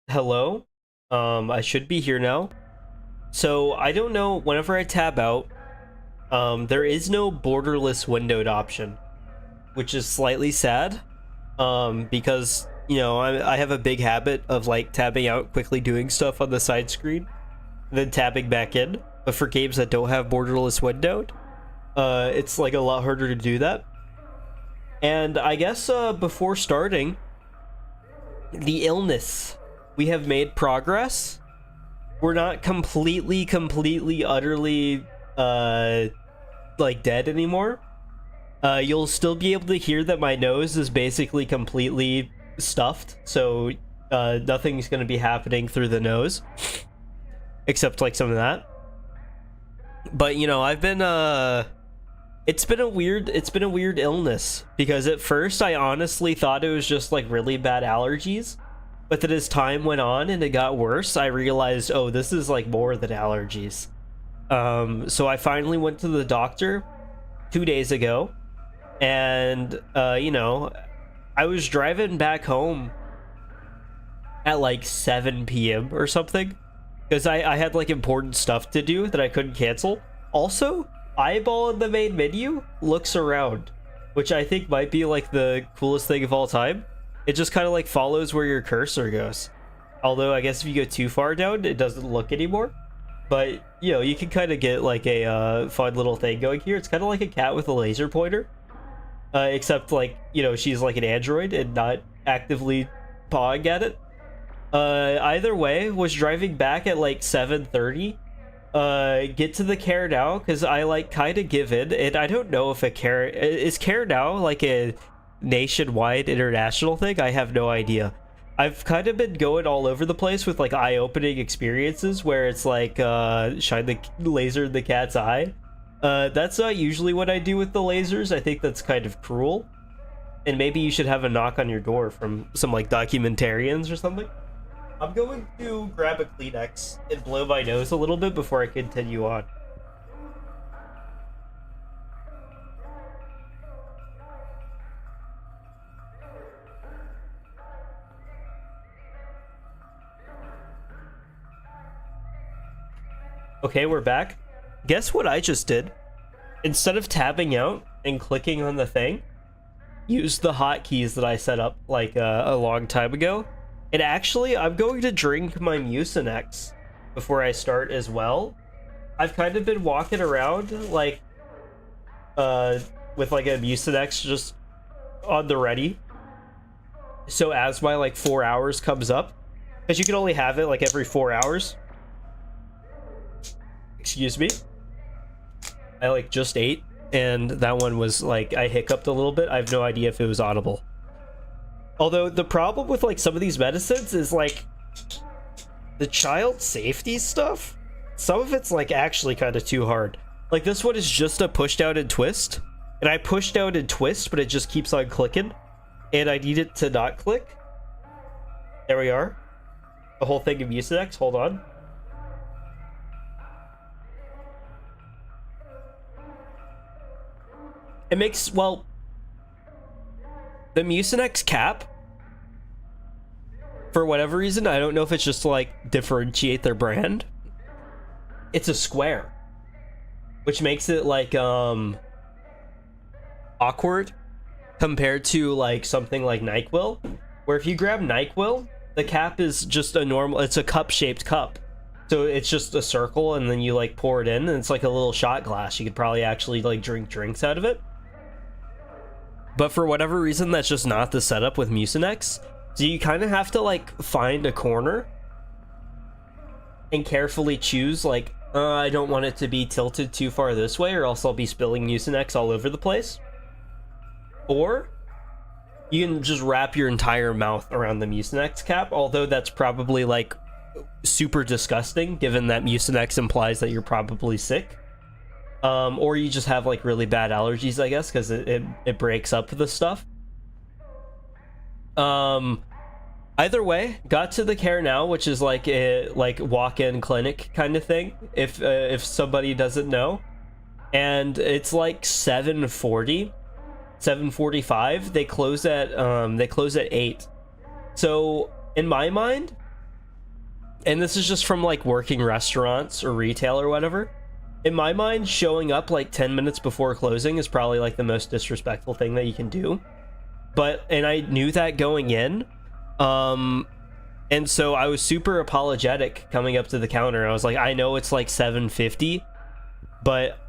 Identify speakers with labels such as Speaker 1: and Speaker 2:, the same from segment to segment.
Speaker 1: Hello. I should be here now. So I don't know, whenever I tab out, there is no borderless windowed option, which is slightly sad. Because, I have a big habit of like tabbing out, quickly doing stuff on the side screen, then tabbing back in. But for games that don't have borderless windowed, it's like a lot harder to do that. And I guess before starting, the illness. We have made progress. We're not completely, utterly, like dead anymore. You'll still be able to hear that my nose is basically completely stuffed, so nothing's gonna be happening through the nose, except like some of that. But I've been it's been a weird illness, because at first I honestly thought it was just like really bad allergies. But then as time went on and it got worse, I realized, oh, this is like more than allergies. So I finally went to the doctor 2 days ago, and I was driving back home at like 7 p.m. or something, because I had like important stuff to do that I couldn't cancel. Also, eyeball in the main menu looks around, which I think might be like the coolest thing of all time. It just kind of like follows where your cursor goes. Although I guess if you go too far down, it doesn't look anymore. But, you can kind of get like a fun little thing going here. It's kind of like a cat with a laser pointer. Except like, she's like an android and not actively pawing at it. Either way, was driving back at like 7:30. Get to the Care Now, because I like kind of give in. And I don't know if is Care Now like a nationwide international thing. I have no idea. I've kind of been going all over the place with like eye-opening experiences where it's like shine the laser in the cat's eye. That's not usually what I do with the lasers. I think that's kind of cruel, and maybe you should have a knock on your door from some like documentarians or something. I'm going to grab a Kleenex and blow my nose a little bit before I continue on. Okay, we're back. Guess what I just did? Instead of tabbing out and clicking on the thing, use the hotkeys that I set up like a long time ago. And actually, I'm going to drink my Mucinex before I start as well. I've kind of been walking around like with like a Mucinex just on the ready. So as my like 4 hours comes up, because you can only have it like every 4 hours. Excuse me. I like just ate, and that one was like, I hiccuped a little bit. I have no idea if it was audible. Although the problem with like some of these medicines is like the child safety stuff. Some of it's like actually kind of too hard. Like this one is just a push down and twist, and I push down and twist, but it just keeps on clicking, and I need it to not click. There we are. The whole thing of Mucinex. Hold on. It makes, well, the Mucinex cap, for whatever reason, I don't know if it's just to like differentiate their brand, it's a square, which makes it like awkward compared to like something like NyQuil, where if you grab NyQuil, the cap is just a normal, it's a cup-shaped cup. So it's just a circle, and then you like pour it in, and it's like a little shot glass. You could probably actually like drink drinks out of it. But for whatever reason, that's just not the setup with Mucinex. So you kind of have to like find a corner and carefully choose like, I don't want it to be tilted too far this way, or else I'll be spilling Mucinex all over the place. Or you can just wrap your entire mouth around the Mucinex cap, although that's probably like super disgusting, given that Mucinex implies that you're probably sick. Or you just have like really bad allergies, I guess, because it breaks up the stuff. Either way, got to the Care Now, which is like a walk-in clinic kind of thing, if somebody doesn't know. And it's like 7:40, 7:45. They close at 8. So in my mind, and this is just from like working restaurants or retail or whatever. In my mind, showing up like 10 minutes before closing is probably like the most disrespectful thing that you can do. And I knew that going in. And so I was super apologetic coming up to the counter. I was like, I know it's like $7.50, but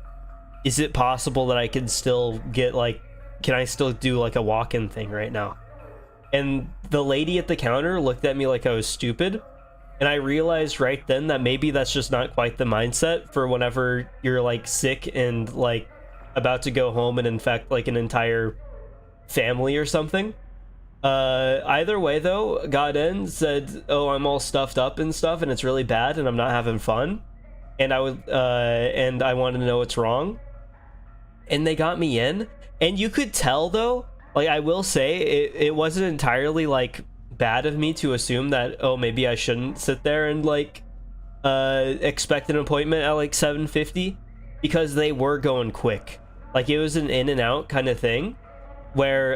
Speaker 1: is it possible that I can still get like, can I still do like a walk-in thing right now? And the lady at the counter looked at me like I was stupid. And I realized right then that maybe that's just not quite the mindset for whenever you're like sick and like about to go home and infect like an entire family or something. Either way though, got in, said, oh, I'm all stuffed up and stuff and it's really bad and I'm not having fun. And I wanted to know what's wrong. And they got me in. And you could tell though, like I will say, it wasn't entirely like bad of me to assume that, oh, maybe I shouldn't sit there and like expect an appointment at like $7.50, because they were going quick. Like it was an in and out kind of thing where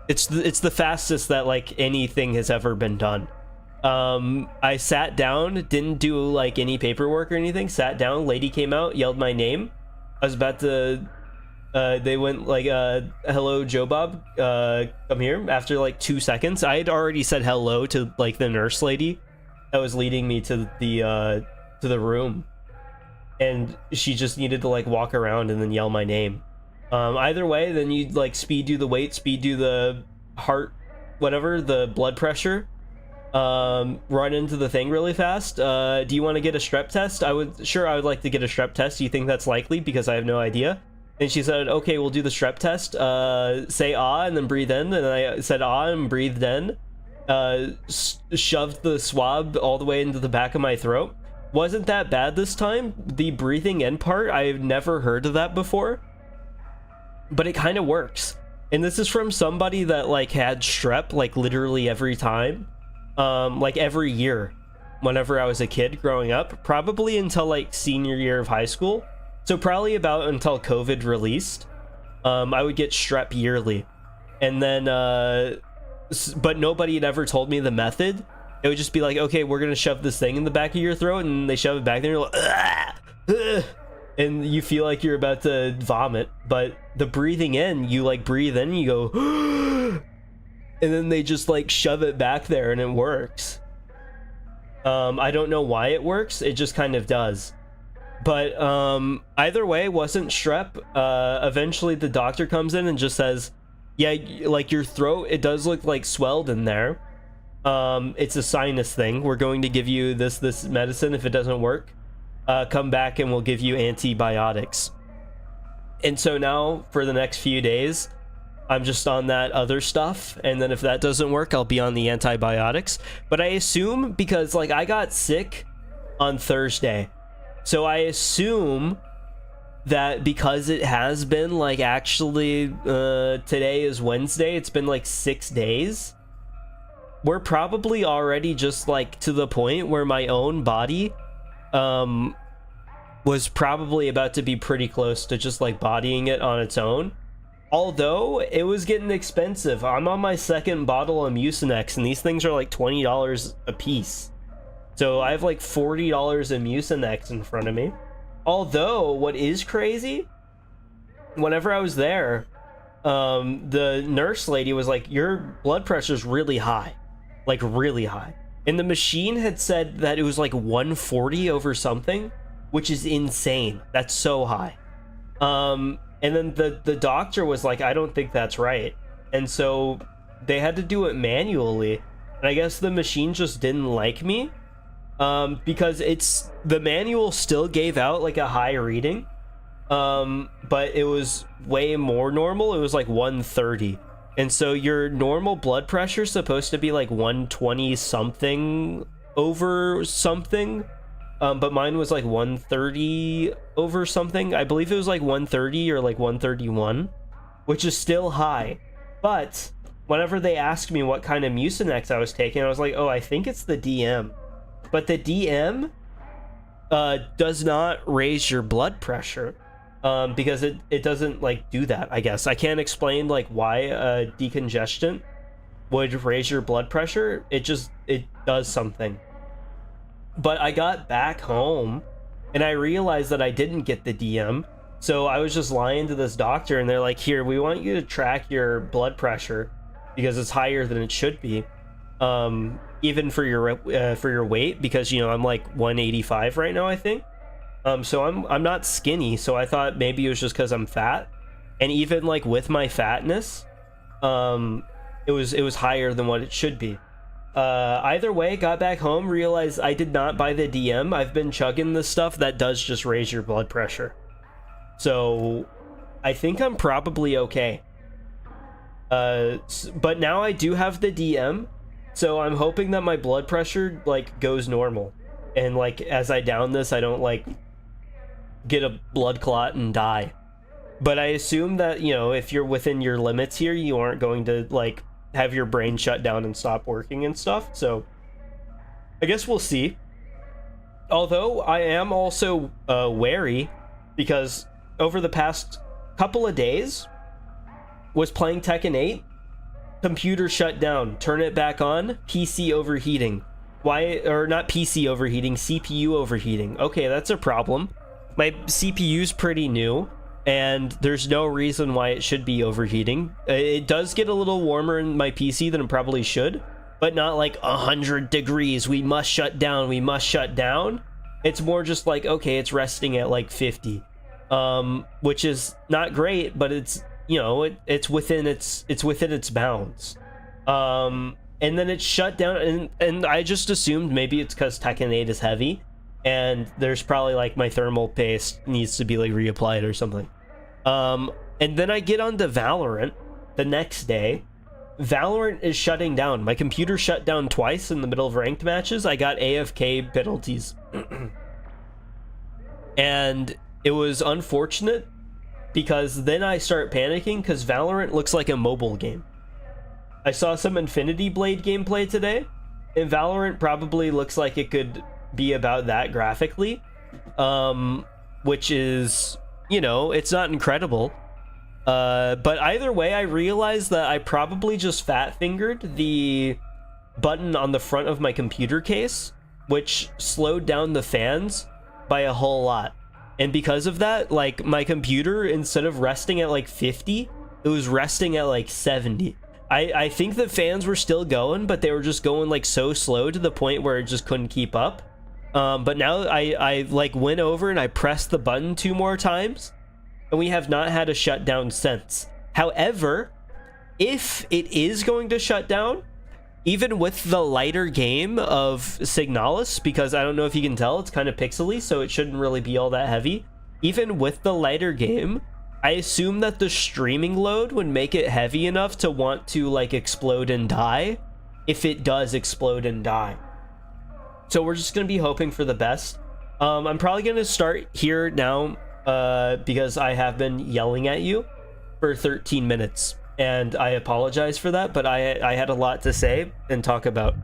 Speaker 1: it's the fastest that like anything has ever been done. I sat down, didn't do like any paperwork or anything, sat down, lady came out, yelled my name. I was about to they went like, hello, Joe Bob, come here. After like 2 seconds, I had already said hello to like the nurse lady that was leading me to the room, and she just needed to like walk around and then yell my name. Either way, then you like speed do the weight, speed do the heart, whatever, the blood pressure, run into the thing really fast. Do you want to get a strep test? I would like to get a strep test. Do you think that's likely? Because I have no idea. And she said, okay, we'll do the strep test. Say ah and then breathe in. And I said ah and breathed in. Shoved the swab all the way into the back of my throat. Wasn't that bad this time. The breathing in part, I've never heard of that before, but it kind of works. And this is from somebody that like had strep like literally every time, like every year whenever I was a kid growing up, probably until like senior year of high school. So probably about until COVID released, I would get strep yearly. And then but nobody had ever told me the method. It would just be like, okay, we're gonna shove this thing in the back of your throat, and they shove it back there, and you're like, and you feel like you're about to vomit. But the breathing in, you like breathe in, you go, and then they just like shove it back there, and it works. I don't know why it works, it just kind of does. But either way, wasn't strep. Eventually the doctor comes in and just says, yeah, like your throat, it does look like swelled in there. It's a sinus thing. We're going to give you this medicine. If it doesn't work, come back and we'll give you antibiotics. And so now for the next few days, I'm just on that other stuff, and then if that doesn't work, I'll be on the antibiotics. But I assume, because like I got sick on Thursday, so I assume that because it has been like actually today is Wednesday, it's been like 6 days, we're probably already just like to the point where my own body was probably about to be pretty close to just like bodying it on its own. Although it was getting expensive. I'm on my second bottle of Mucinex, and these things are like $20 a piece. So I have like $40 of Mucinex in front of me. Although what is crazy, whenever I was there, the nurse lady was like, your blood pressure is really high, like really high. And the machine had said that it was like 140 over something, which is insane. That's so high. And then the doctor was like, I don't think that's right. And so they had to do it manually. And I guess the machine just didn't like me. Because the manual still gave out like a high reading. But it was way more normal. It was like 130. And so your normal blood pressure is supposed to be like 120 something over something. But mine was like 130 over something. I believe it was like 130 or like 131, which is still high. But whenever they asked me what kind of Mucinex I was taking, I was like, oh, I think it's the DM. But the DM does not raise your blood pressure, because it doesn't like do that, I guess. I can't explain like why decongestant would raise your blood pressure. It does something. But I got back home and I realized that I didn't get the DM. So I was just lying to this doctor, and they're like, here, we want you to track your blood pressure because it's higher than it should be. Even for your weight, because, you know, I'm like 185 right now, I think. So I'm not skinny, so I thought maybe it was just because I'm fat. And even like with my fatness, it was higher than what it should be. Either way, got back home, realized I did not buy the DM. I've been chugging this stuff that does just raise your blood pressure. So I think I'm probably okay. But now I do have the DM, so I'm hoping that my blood pressure like goes normal. And like as I down this, I don't like get a blood clot and die. But I assume that, you know, if you're within your limits here, you aren't going to like have your brain shut down and stop working and stuff. So I guess we'll see. Although I am also wary, because over the past couple of days was playing Tekken 8, computer shut down, turn it back on, PC overheating. Why? Or not PC overheating, CPU overheating. Okay, that's a problem. My CPU's pretty new, and there's no reason why it should be overheating. It does get a little warmer in my PC than it probably should, but not like 100 degrees. We must shut down. We must shut down. It's more just like, okay, it's resting at like 50, which is not great, but it's, you know, it's within its bounds. And then it's shut down, and I just assumed maybe it's because Tekken 8 is heavy, and there's probably like my thermal paste needs to be like reapplied or something. And then I get onto Valorant the next day. Valorant is shutting down. My computer shut down twice in the middle of ranked matches. I got AFK penalties. And it was unfortunate, because then I start panicking because Valorant looks like a mobile game. I saw some Infinity Blade gameplay today, and Valorant probably looks like it could be about that graphically, which is, you know, it's not incredible. But either way, I realized that I probably just fat fingered the button on the front of my computer case, which slowed down the fans by a whole lot. And because of that, like, my computer, instead of resting at like 50, it was resting at like 70. I think the fans were still going, but they were just going like so slow to the point where it just couldn't keep up. But now I like went over and I pressed the button 2 more times, and we have not had a shutdown since. However, if it is going to shut down, even with the lighter game of Signalis, because I don't know if you can tell, it's kind of pixely, so it shouldn't really be all that heavy. Even with the lighter game, I assume that the streaming load would make it heavy enough to want to like explode and die, if it does explode and die. So we're just gonna be hoping for the best. I'm probably gonna start here now, because I have been yelling at you for 13 minutes, and I apologize for that, but I had a lot to say and talk about.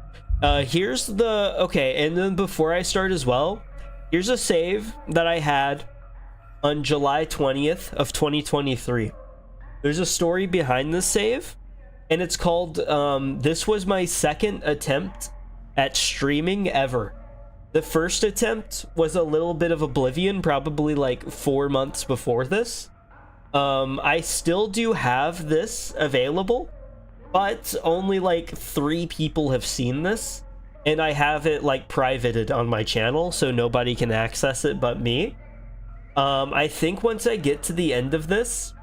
Speaker 1: Here's the, okay, and then before I start as well, here's a save that I had on July 20th of 2023. There's a story behind this save, and it's called, this was my second attempt at streaming ever. The first attempt was a little bit of oblivion, probably like 4 months before this. I still do have this available, but only like 3 people have seen this, and I have it like privated on my channel, so nobody can access it but me. I think once I get to the end of this,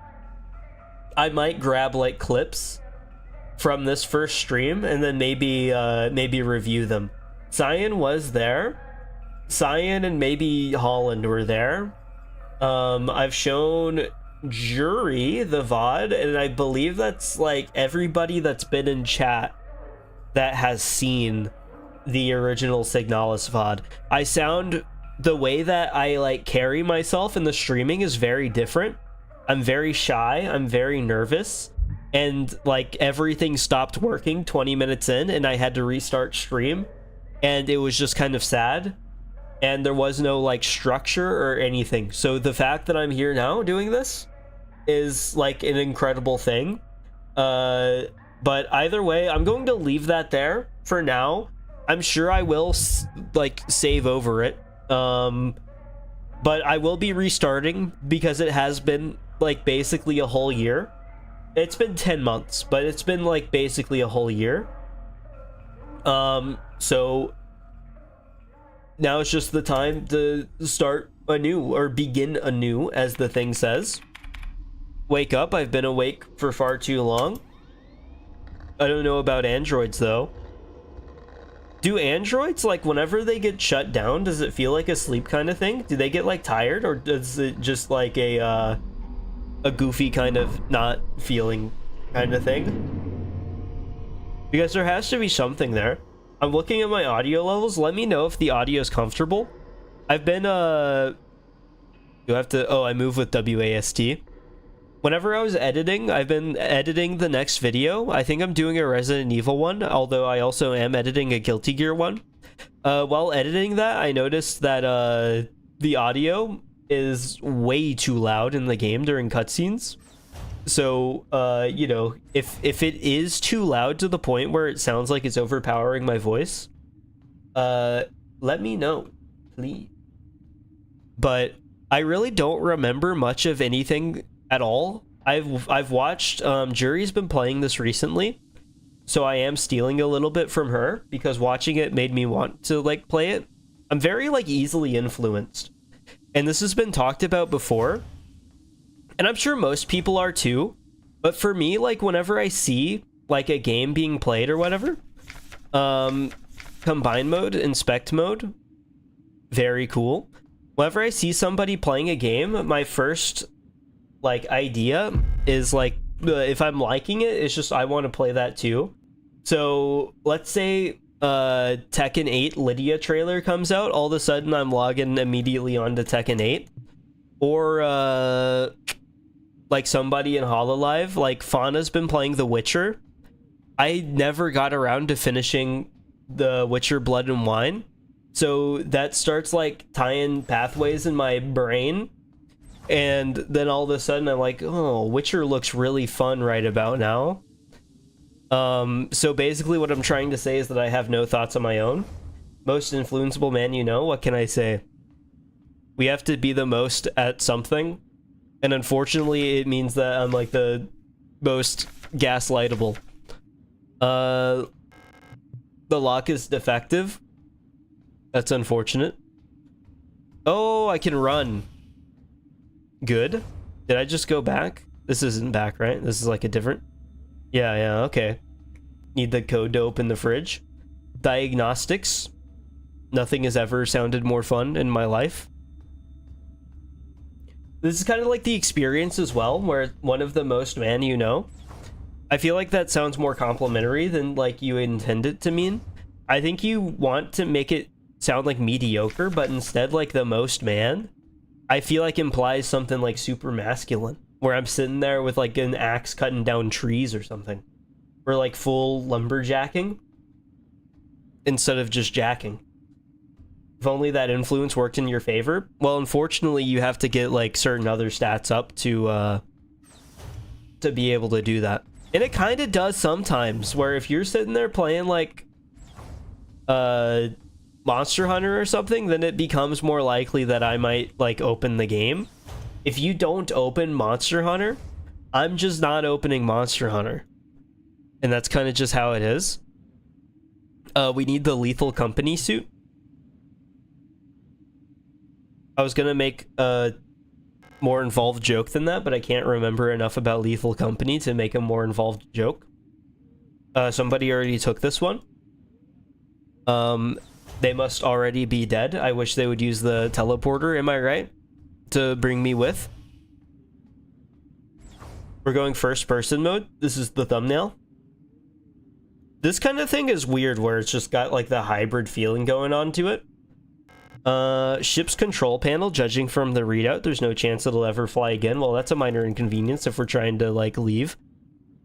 Speaker 1: I might grab like clips from this first stream and then maybe review them. Cyan was there. Cyan and maybe Holland were there. I've shown Jury the VOD, and I believe that's like everybody that's been in chat that has seen the original Signalis VOD. I sound, the way that I like carry myself in the streaming is very different. I'm very shy, I'm very nervous, and like everything stopped working 20 minutes in, and I had to restart stream, and it was just kind of sad, and there was no like structure or anything. So the fact that I'm here now doing this is like an incredible thing. But either way, I'm going to leave that there for now. I'm sure I will like save over it. But I will be restarting because it has been like basically a whole year. It's been 10 months, but it's been like basically a whole year. So now it's just the time to start anew, or begin anew, as the thing says. Wake up. I've been awake for far too long. I don't know about androids though. Do androids, like, whenever they get shut down, does it feel like a sleep kind of thing? Do they get like tired, or does it just like a goofy kind of not feeling kind of thing? Because there has to be something there. I'm looking at my audio levels. Let me know if the audio is comfortable. I've been do I have to, oh, I move with WASD. Whenever I was editing, I've been editing the next video. I think I'm doing a Resident Evil one, although I also am editing a Guilty Gear one. While editing that, I noticed that the audio is way too loud in the game during cutscenes. So, you know, if it is too loud to the point where it sounds like it's overpowering my voice, let me know, please. But I really don't remember much of anything at all. I've watched Jury's been playing this recently, so I am stealing a little bit from her because watching it made me want to like play it. I'm very like easily influenced, and this has been talked about before, and I'm sure most people are too. But for me, like, whenever I see like a game being played or whatever, combine mode, inspect mode, very cool. Whenever I see somebody playing a game, my first like idea is like, if I'm liking it, it's just I want to play that too. So let's say Tekken 8 Lydia trailer comes out, all of a sudden I'm logging immediately onto Tekken 8. Or like somebody in Hololive, like Fauna's been playing The Witcher. I never got around to finishing The Witcher Blood and Wine, so that starts like tying pathways in my brain. And then all of a sudden I'm like, oh, Witcher looks really fun right about now. So basically what I'm trying to say is that I have no thoughts on my own. Most influenceable man you know, what can I say? We have to be the most at something. And unfortunately, it means that I'm like the most gaslightable. The lock is defective. That's unfortunate. Oh, I can run. Good. Did I just go back? This isn't back, right? This is like a different... Yeah, okay. Need the code to open the fridge. Diagnostics. Nothing has ever sounded more fun in my life. This is kind of like the experience as well, where one of the most man you know. I feel like that sounds more complimentary than like you intend it to mean. I think you want to make it sound like mediocre, but instead like the most man, I feel like implies something like super masculine, where I'm sitting there with like an axe cutting down trees or something. Or like full lumberjacking instead of just jacking. If only that influence worked in your favor. Well, unfortunately, you have to get like certain other stats up to be able to do that. And it kind of does sometimes, where if you're sitting there playing like Monster Hunter or something, then it becomes more likely that I might like open the game. If you don't open Monster Hunter, I'm just not opening Monster Hunter. And that's kind of just how it is. We need the Lethal Company suit. I was gonna make a more involved joke than that, but I can't remember enough about Lethal Company to make a more involved joke. Somebody already took this one. They must already be dead. I wish they would use the teleporter, am I right? To bring me with. We're going first person mode. This is the thumbnail. This kind of thing is weird, where it's just got like the hybrid feeling going on to it. Ship's control panel, judging from the readout, there's no chance it'll ever fly again. Well, that's a minor inconvenience if we're trying to like leave.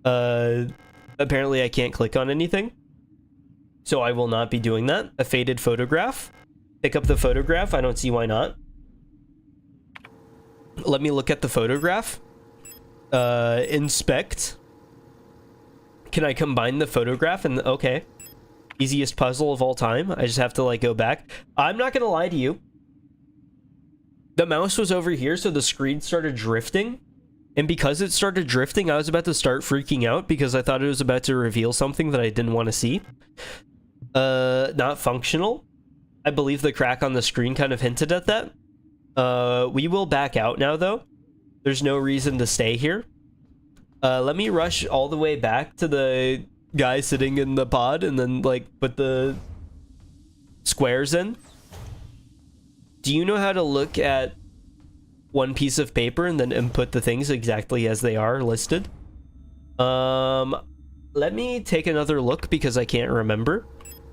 Speaker 1: Apparently I can't click on anything, so I will not be doing that. A faded photograph. Pick up the photograph. I don't see why not. Let me look at the photograph. Inspect. Can I combine the photograph and okay. Easiest puzzle of all time. I just have to like go back. I'm not gonna lie to you. The mouse was over here, so the screen started drifting. And because it started drifting, I was about to start freaking out because I thought it was about to reveal something that I didn't want to see. Not functional. I believe the crack on the screen kind of hinted at that. We will back out now, though. There's no reason to stay here. Let me rush all the way back to the guy sitting in the pod and then, like, put the squares in. Do you know how to look at one piece of paper and then input the things exactly as they are listed? Let me take another look because I can't remember.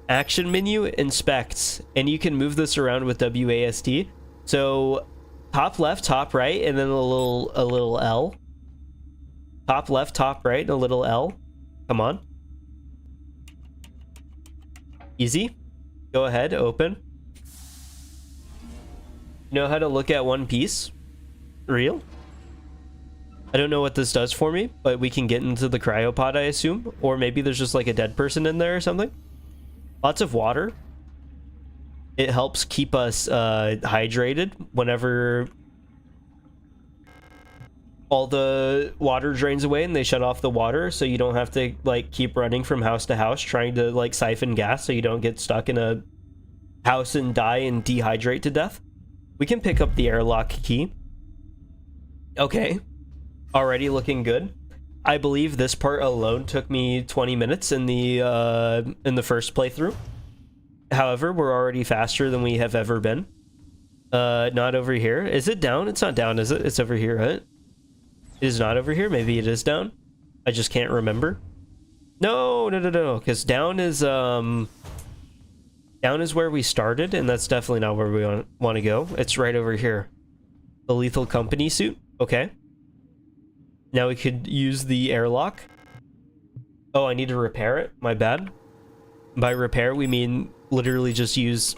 Speaker 1: Action menu, inspects, and you can move this around with WASD. So top left, top right, and then a little L. Top left, top right, and a little L. Come on. Easy. Go ahead, open. You know how to look at one piece? Real? I don't know what this does for me, but we can get into the cryopod, I assume. Or maybe there's just like a dead person in there or something. Lots of water. It helps keep us hydrated whenever all the water drains away and they shut off the water, so you don't have to like keep running from house to house trying to like siphon gas so you don't get stuck in a house and die and dehydrate to death. We can pick up the airlock key. Okay. Already looking good. I believe this part alone took me 20 minutes in the first playthrough. However, we're already faster than we have ever been. Not over here. Is it down? It's not down, is it? It's over here, right? It is not over here. Maybe it is down. I just can't remember. No, because down is where we started, and that's definitely not where we want to go. It's right over here. The Lethal Company suit. Okay. Now we could use the airlock. Oh, I need to repair it. My bad. By repair, we mean literally just use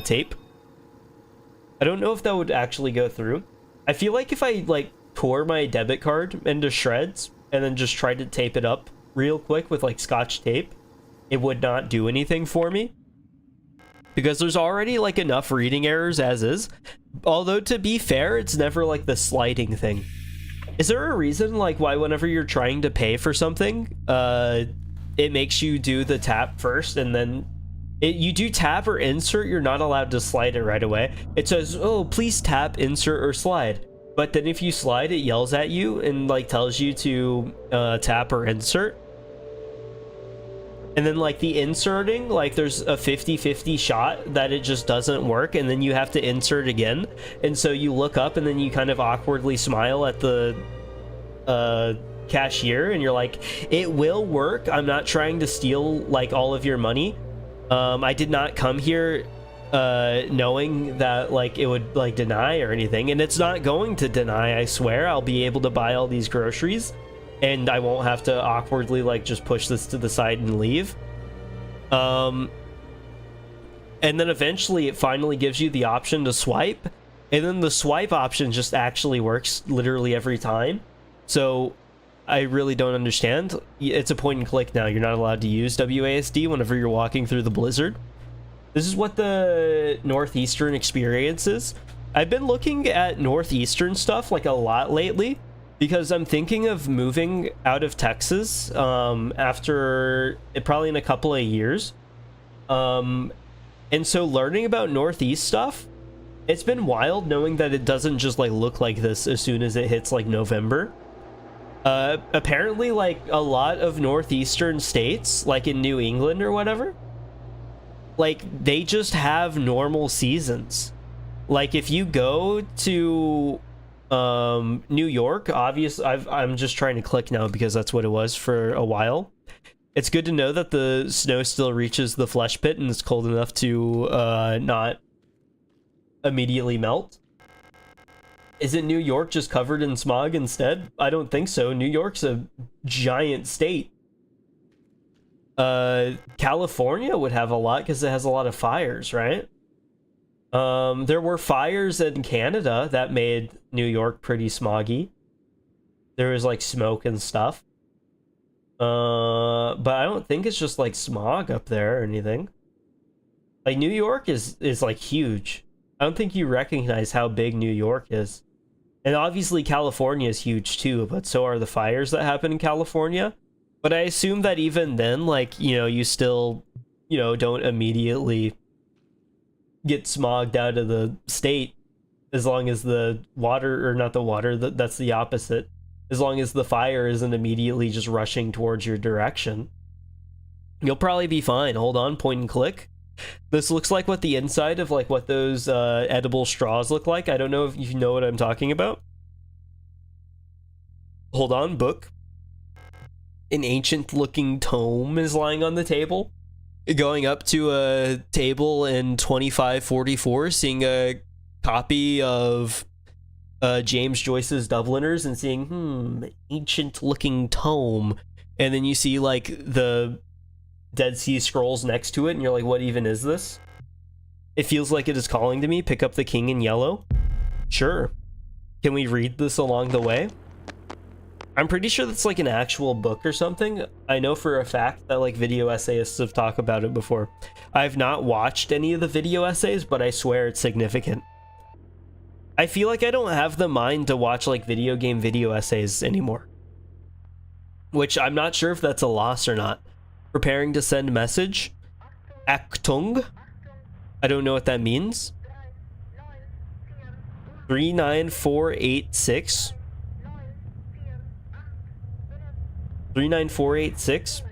Speaker 1: tape. I don't know if that would actually go through. I feel like if I like tore my debit card into shreds and then just tried to tape it up real quick with like Scotch tape, it would not do anything for me. Because there's already like enough reading errors as is. Although to be fair, it's never like the sliding thing. Is there a reason like why whenever you're trying to pay for something, it makes you do the tap first and then you do tap or insert, you're not allowed to slide it right away. It says, oh, please tap, insert, or slide. But then if you slide, it yells at you and like tells you to tap or insert. And then like the inserting, like there's a 50-50 shot that it just doesn't work, and then you have to insert again. And so you look up and then you kind of awkwardly smile at the cashier and you're like, it will work. I'm not trying to steal like all of your money. I did not come here knowing that like it would like deny or anything, and it's not going to deny. I swear I'll be able to buy all these groceries and I won't have to awkwardly like just push this to the side and leave. And then eventually it finally gives you the option to swipe, and then the swipe option just actually works literally every time. So I really don't understand. It's a point and click now. You're not allowed to use WASD whenever you're walking through the blizzard. This is what the Northeastern experience is. I've been looking at Northeastern stuff like a lot lately because I'm thinking of moving out of Texas after probably in a couple of years. And so learning about Northeast stuff, it's been wild knowing that it doesn't just like look like this as soon as it hits like November. Apparently like a lot of Northeastern states, like in New England or whatever, like they just have normal seasons. Like if you go to New York, obviously I'm just trying to click now because that's what it was for a while. It's good to know that the snow still reaches the flesh pit and it's cold enough to not immediately melt. Isn't New York just covered in smog instead? I don't think so. New York's a giant state. California would have a lot because it has a lot of fires, right? There were fires in Canada that made New York pretty smoggy. There was like smoke and stuff. But I don't think it's just like smog up there or anything. Like New York is like huge. I don't think you recognize how big New York is. And obviously California is huge too, but so are the fires that happen in California. But I assume that even then, like, you know, you still, you know, don't immediately get smogged out of the state as long as the water, or not the water, that's the opposite. As long as the fire isn't immediately just rushing towards your direction. You'll probably be fine. Hold on, point and click. This looks like what the inside of like what those edible straws look like. I don't know if you know what I'm talking about. Hold on, book. An ancient looking tome is lying on the table. Going up to a table in 2544, seeing a copy of James Joyce's Dubliners and seeing, ancient looking tome. And then you see like the Dead Sea Scrolls next to it, and you're like, what even is this? It feels like it is calling to me. Pick up the King in Yellow. Sure. Can we read this along the way? I'm pretty sure that's like an actual book or something. I know for a fact that like video essayists have talked about it before. I've not watched any of the video essays, but I swear it's significant. I feel like I don't have the mind to watch like video game video essays anymore. Which I'm not sure if that's a loss or not. Preparing to send message. Aktung. I don't know what that means. 39486. 39486.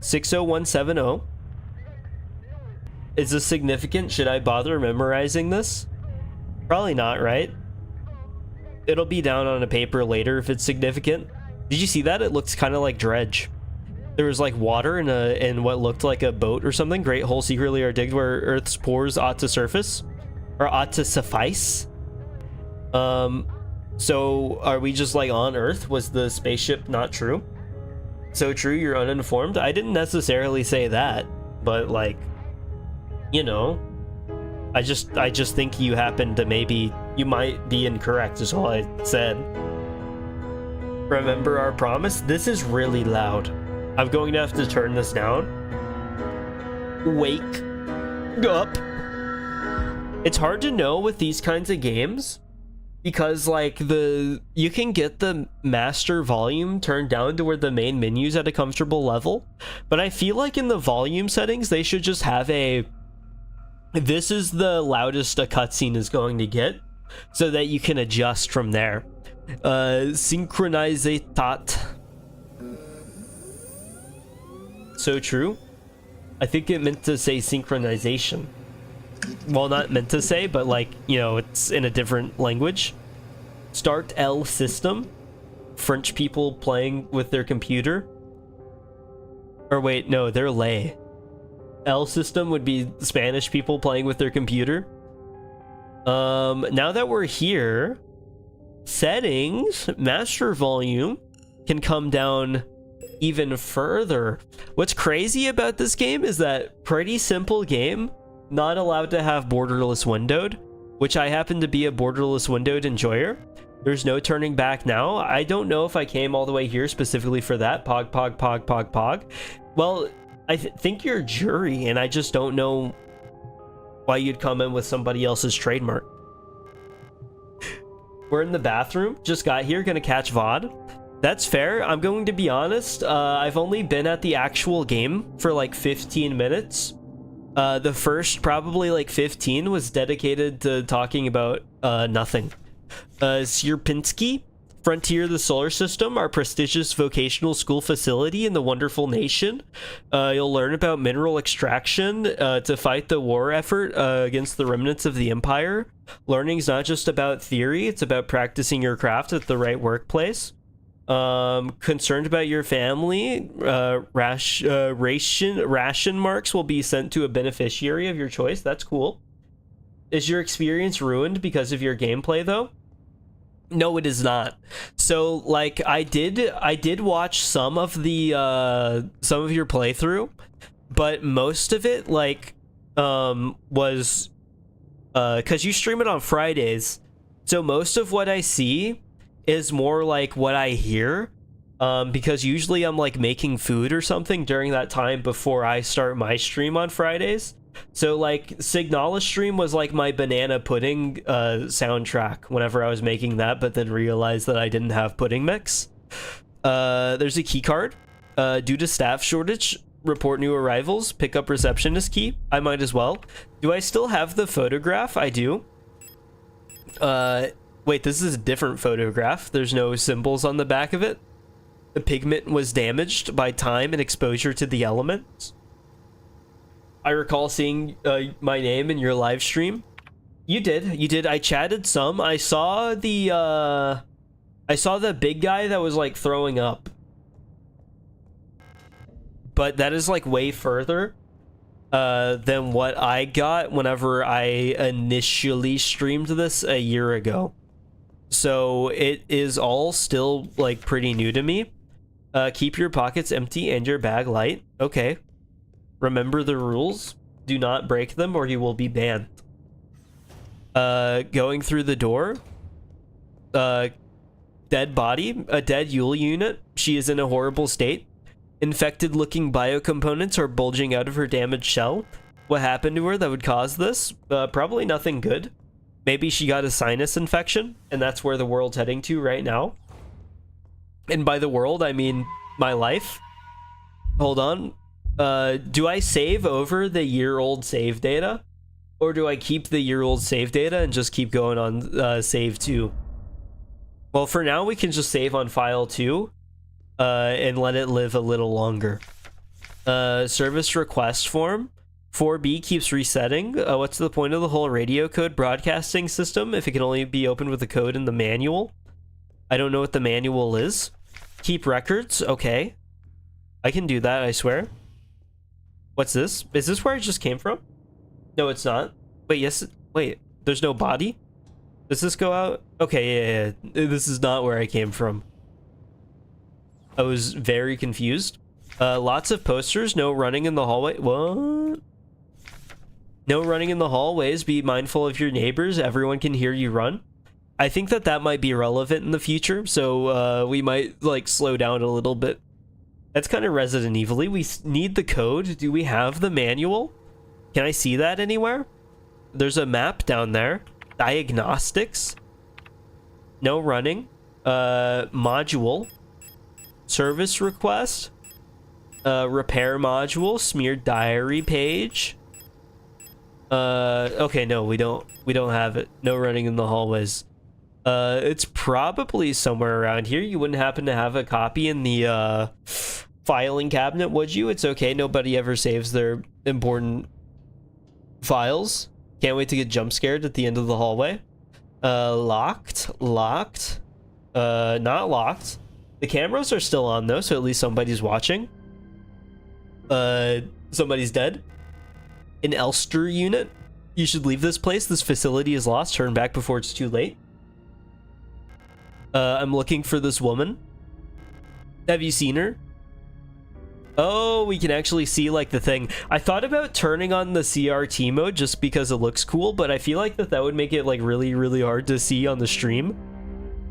Speaker 1: 60170. Is this significant? Should I bother memorizing this? Probably not, right? It'll be down on a paper later if it's significant. Did you see that? It looks kind of like dredge. There was like water in what looked like a boat or something. Great hole secretly are digged where Earth's pores ought to surface. Or ought to suffice. So are we just like on Earth? Was the spaceship not true? So true, you're uninformed? I didn't necessarily say that, but like, you know, I just think you happen to you might be incorrect is all I said. Remember our promise? This is really loud. I'm going to have to turn this down. Wake up. It's hard to know with these kinds of games because like you can get the master volume turned down to where the main menu's at a comfortable level, but I feel like in the volume settings they should just have this is the loudest a cutscene is going to get so that you can adjust from there. Synchronizat. So true. I think it meant to say synchronization. Well, not meant to say, but like, you know, it's in a different language. Start L system. French people playing with their computer. Or wait, no, they're lay. L system would be Spanish people playing with their computer. Now that we're here, settings, master volume can come down even further. What's crazy about this game is that pretty simple game, not allowed to have borderless windowed, which I happen to be a borderless windowed enjoyer. There's no turning back now. I don't know if I came all the way here specifically for that. Pog, pog, pog, pog, pog. Well, I think you're a jury, and I just don't know why you'd come in with somebody else's trademark. We're in the bathroom. Just got here. Gonna catch VOD. That's fair. I'm going to be honest. I've only been at the actual game for like 15 minutes. The first probably like 15 was dedicated to talking about nothing. Sierpinski, Frontier the Solar System, our prestigious vocational school facility in the wonderful nation. You'll learn about mineral extraction to fight the war effort against the remnants of the Empire. Learning's not just about theory, it's about practicing your craft at the right workplace. Concerned about your family, ration marks will be sent to a beneficiary of your choice. That's cool. Is your experience ruined because of your gameplay though? No, it is not. So like I did watch some of your playthrough, but most of it like was because you stream it on Fridays, so most of what I see is more like what I hear. because usually I'm like making food or something during that time before I start my stream on Fridays. So like Signalis stream was like my banana pudding soundtrack whenever I was making that, but then realized that I didn't have pudding mix. There's a key card. Due to staff shortage, report new arrivals, pick up receptionist key. I might as well. Do I still have the photograph? I do. Wait, this is a different photograph. There's no symbols on the back of it. The pigment was damaged by time and exposure to the elements. I recall seeing my name in your live stream. You did. I chatted some. I saw the big guy that was like throwing up. But that is like way further than what I got whenever I initially streamed this a year ago. So it is all still like pretty new to me. Keep your pockets empty and your bag light. Okay. Remember the rules. Do not break them or you will be banned. Going through the door. Dead body. A dead Yule unit. She is in a horrible state. Infected looking biocomponents are bulging out of her damaged shell. What happened to her that would cause this? Probably nothing good. Maybe she got a sinus infection and that's where the world's heading to right now. And by the world, I mean my life. Hold on. Do I save over the year-old save data? Or do I keep the year-old save data and just keep going on save 2? Well, for now, we can just save on file 2 and let it live a little longer. Service request form. 4B keeps resetting. What's the point of the whole radio code broadcasting system if it can only be opened with the code in the manual? I don't know what the manual is. Keep records. Okay. I can do that, I swear. What's this? Is this where I just came from? No, it's not. Wait, yes. Wait, there's no body? Does this go out? Okay, yeah. This is not where I came from. I was very confused. Lots of posters. No running in the hallway. What? No running in the hallways. Be mindful of your neighbors. Everyone can hear you run. I think that might be relevant in the future, so we might like slow down a little bit. That's kind of Resident Evil-y. We need the code. Do we have the manual? Can I see that anywhere? There's a map down there. Diagnostics. No running. Module. Service request. Repair module. Smeared diary page. Okay, no, we don't have it. No running in the hallways. It's probably somewhere around here. You wouldn't happen to have a copy in the filing cabinet, would you? It's okay. Nobody ever saves their important files. Can't wait to get jump scared at the end of the hallway. Locked. Not locked. The cameras are still on though, so at least somebody's watching. Somebody's dead. An Elster unit. You should leave this place. This facility is lost. Turn back before it's too late. I'm looking for this woman. Have you seen her? Oh, we can actually see like the thing. I thought about turning on the CRT mode just because it looks cool, but I feel like that would make it like really, really hard to see on the stream.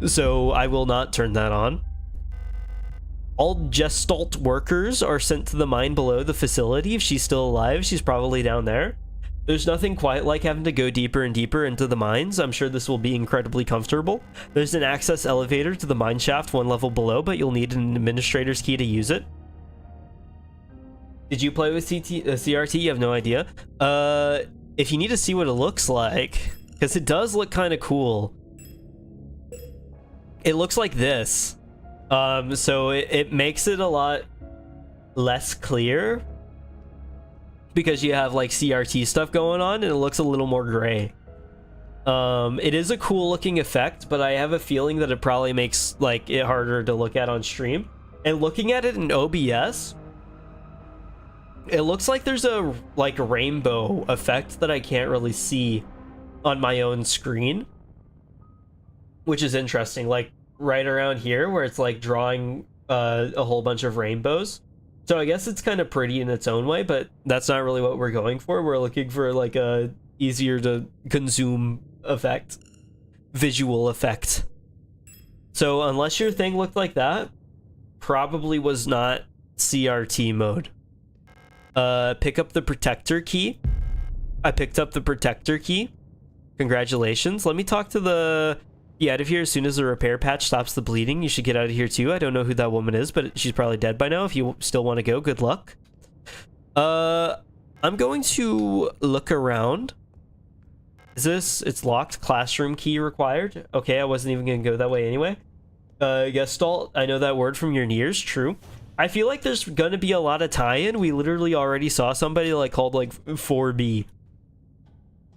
Speaker 1: So I will not turn that on. All Gestalt workers are sent to the mine below the facility. If she's still alive, she's probably down there. There's nothing quite like having to go deeper and deeper into the mines. I'm sure this will be incredibly comfortable. There's an access elevator to the mine shaft 1 level below, but you'll need an administrator's key to use it. Did you play with CRT? You have no idea. If you need to see what it looks like, because it does look kind of cool. It looks like this. So it makes it a lot less clear because you have like CRT stuff going on and it looks a little more gray. It is a cool looking effect, but I have a feeling that it probably makes like it harder to look at on stream. And looking at it in OBS, it looks like there's a like rainbow effect that I can't really see on my own screen, which is interesting. Like right around here where it's like drawing a whole bunch of rainbows. So I guess it's kind of pretty in its own way, but that's not really what we're going for. We're looking for like a easier to consume effect, visual effect. So unless your thing looked like that, probably was not CRT mode. Pick up the protector key. I picked up the protector key. Congratulations. Let me talk to the... Get out of here as soon as the repair patch stops the bleeding. You should get out of here too. I don't know who that woman is, but she's probably dead by now. If you still want to go, good luck. I'm going to look around. Is this... It's locked. Classroom key required. Okay, I wasn't even going to go that way anyway. Gestalt, I know that word from your ears. True. I feel like there's going to be a lot of tie-in. We literally already saw somebody like called like 4B.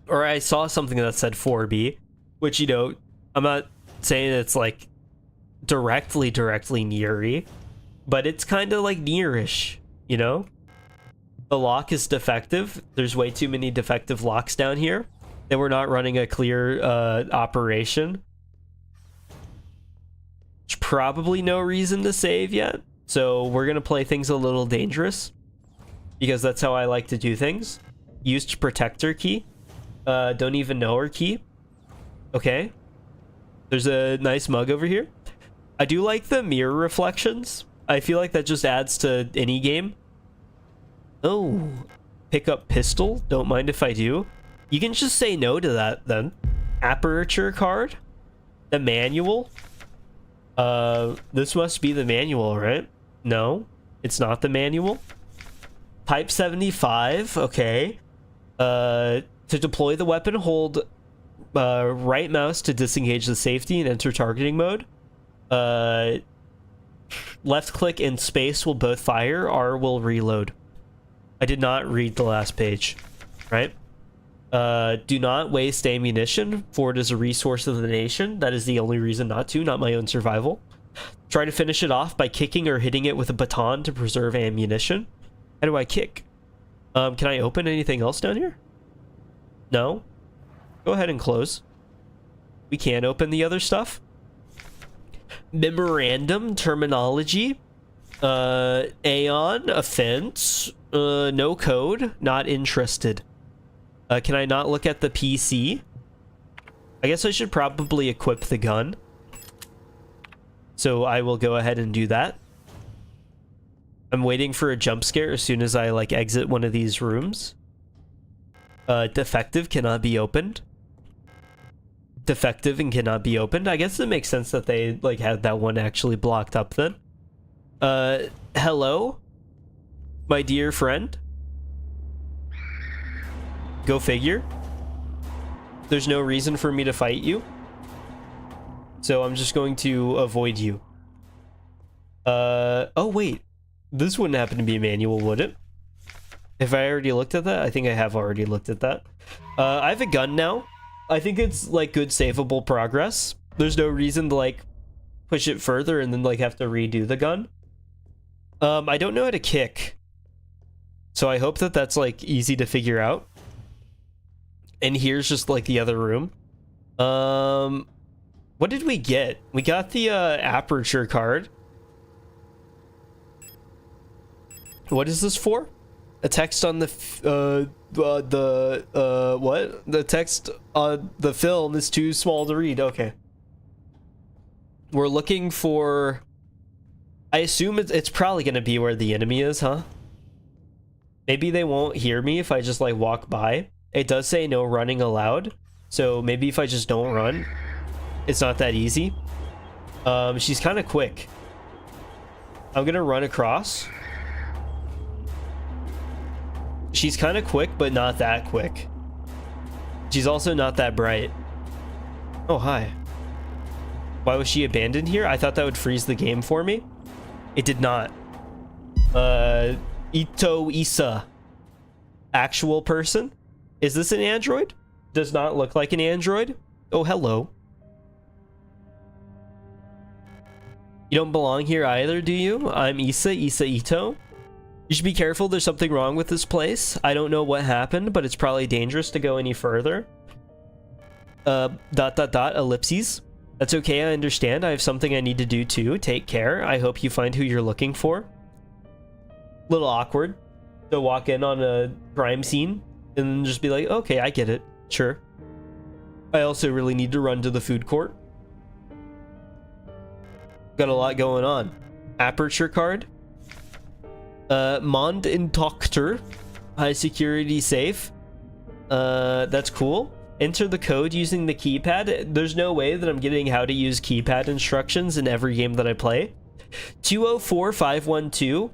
Speaker 1: Or I saw something that said 4B, which, you know, I'm not saying it's like directly near-y, but it's kind of like near-ish, you know? The lock is defective. There's way too many defective locks down here, and we're not running a clear operation. There's probably no reason to save yet, so we're gonna play things a little dangerous because that's how I like to do things. Used protector key. Don't even know her key. Okay. There's a nice mug over here. I do like the mirror reflections. I feel like that just adds to any game. Oh, pick up pistol. Don't mind if I do. You can just say no to that then. Aperture card. The manual. This must be the manual, right? No, it's not the manual. Type 75. Okay. To deploy the weapon, hold right mouse to disengage the safety and enter targeting mode. Left click and space will both fire. R will reload. I did not read the last page, right? Do not waste ammunition, for it is a resource of the nation. That is the only reason not to, not my own survival. Try to finish it off by kicking or hitting it with a baton to preserve ammunition. How do I kick? Can I open anything else down here? No? Go ahead and close. We can't open the other stuff. Memorandum, terminology. Aeon, offense. No code, not interested. Can I not look at the PC? I guess I should probably equip the gun. So I will go ahead and do that. I'm waiting for a jump scare as soon as I like exit one of these rooms. Defective, cannot be opened. Defective and cannot be opened. I guess it makes sense that they like had that one actually blocked up then. Hello? My dear friend? Go figure. There's no reason for me to fight you. So I'm just going to avoid you. Oh wait. This wouldn't happen to be manual, would it? If I already looked at that? I think I have already looked at that. I have a gun now. I think it's like good savable progress. There's no reason to like push it further and then like have to redo the gun. I don't know how to kick. So I hope that that's like easy to figure out. And here's just like the other room. What did we get? We got the aperture card. What is this for? A text on the what? The text on the film is too small to read. Okay. We're looking for... I assume it's probably going to be where the enemy is, huh? Maybe they won't hear me if I just like walk by. It does say no running allowed. So maybe if I just don't run, it's not that easy. She's kind of quick. I'm going to run across. She's kind of quick, but not that quick. She's also not that bright. Oh, hi. Why was she abandoned here? I thought that would freeze the game for me. It did not. Ito Isa. Actual person? Is this an android? Does not look like an android. Oh, hello. You don't belong here either, do you? I'm Isa Ito. You should be careful, there's something wrong with this place. I don't know what happened, but it's probably dangerous to go any further. Ellipses. That's okay, I understand. I have something I need to do too. Take care. I hope you find who you're looking for. Little awkward to walk in on a crime scene and just be like, okay, I get it. Sure. I also really need to run to the food court. Got a lot going on. aperture card. Mond Intoctor, high security safe. That's cool. Enter the code using the keypad. There's no way that I'm getting how to use keypad instructions in every game that I play. 204512.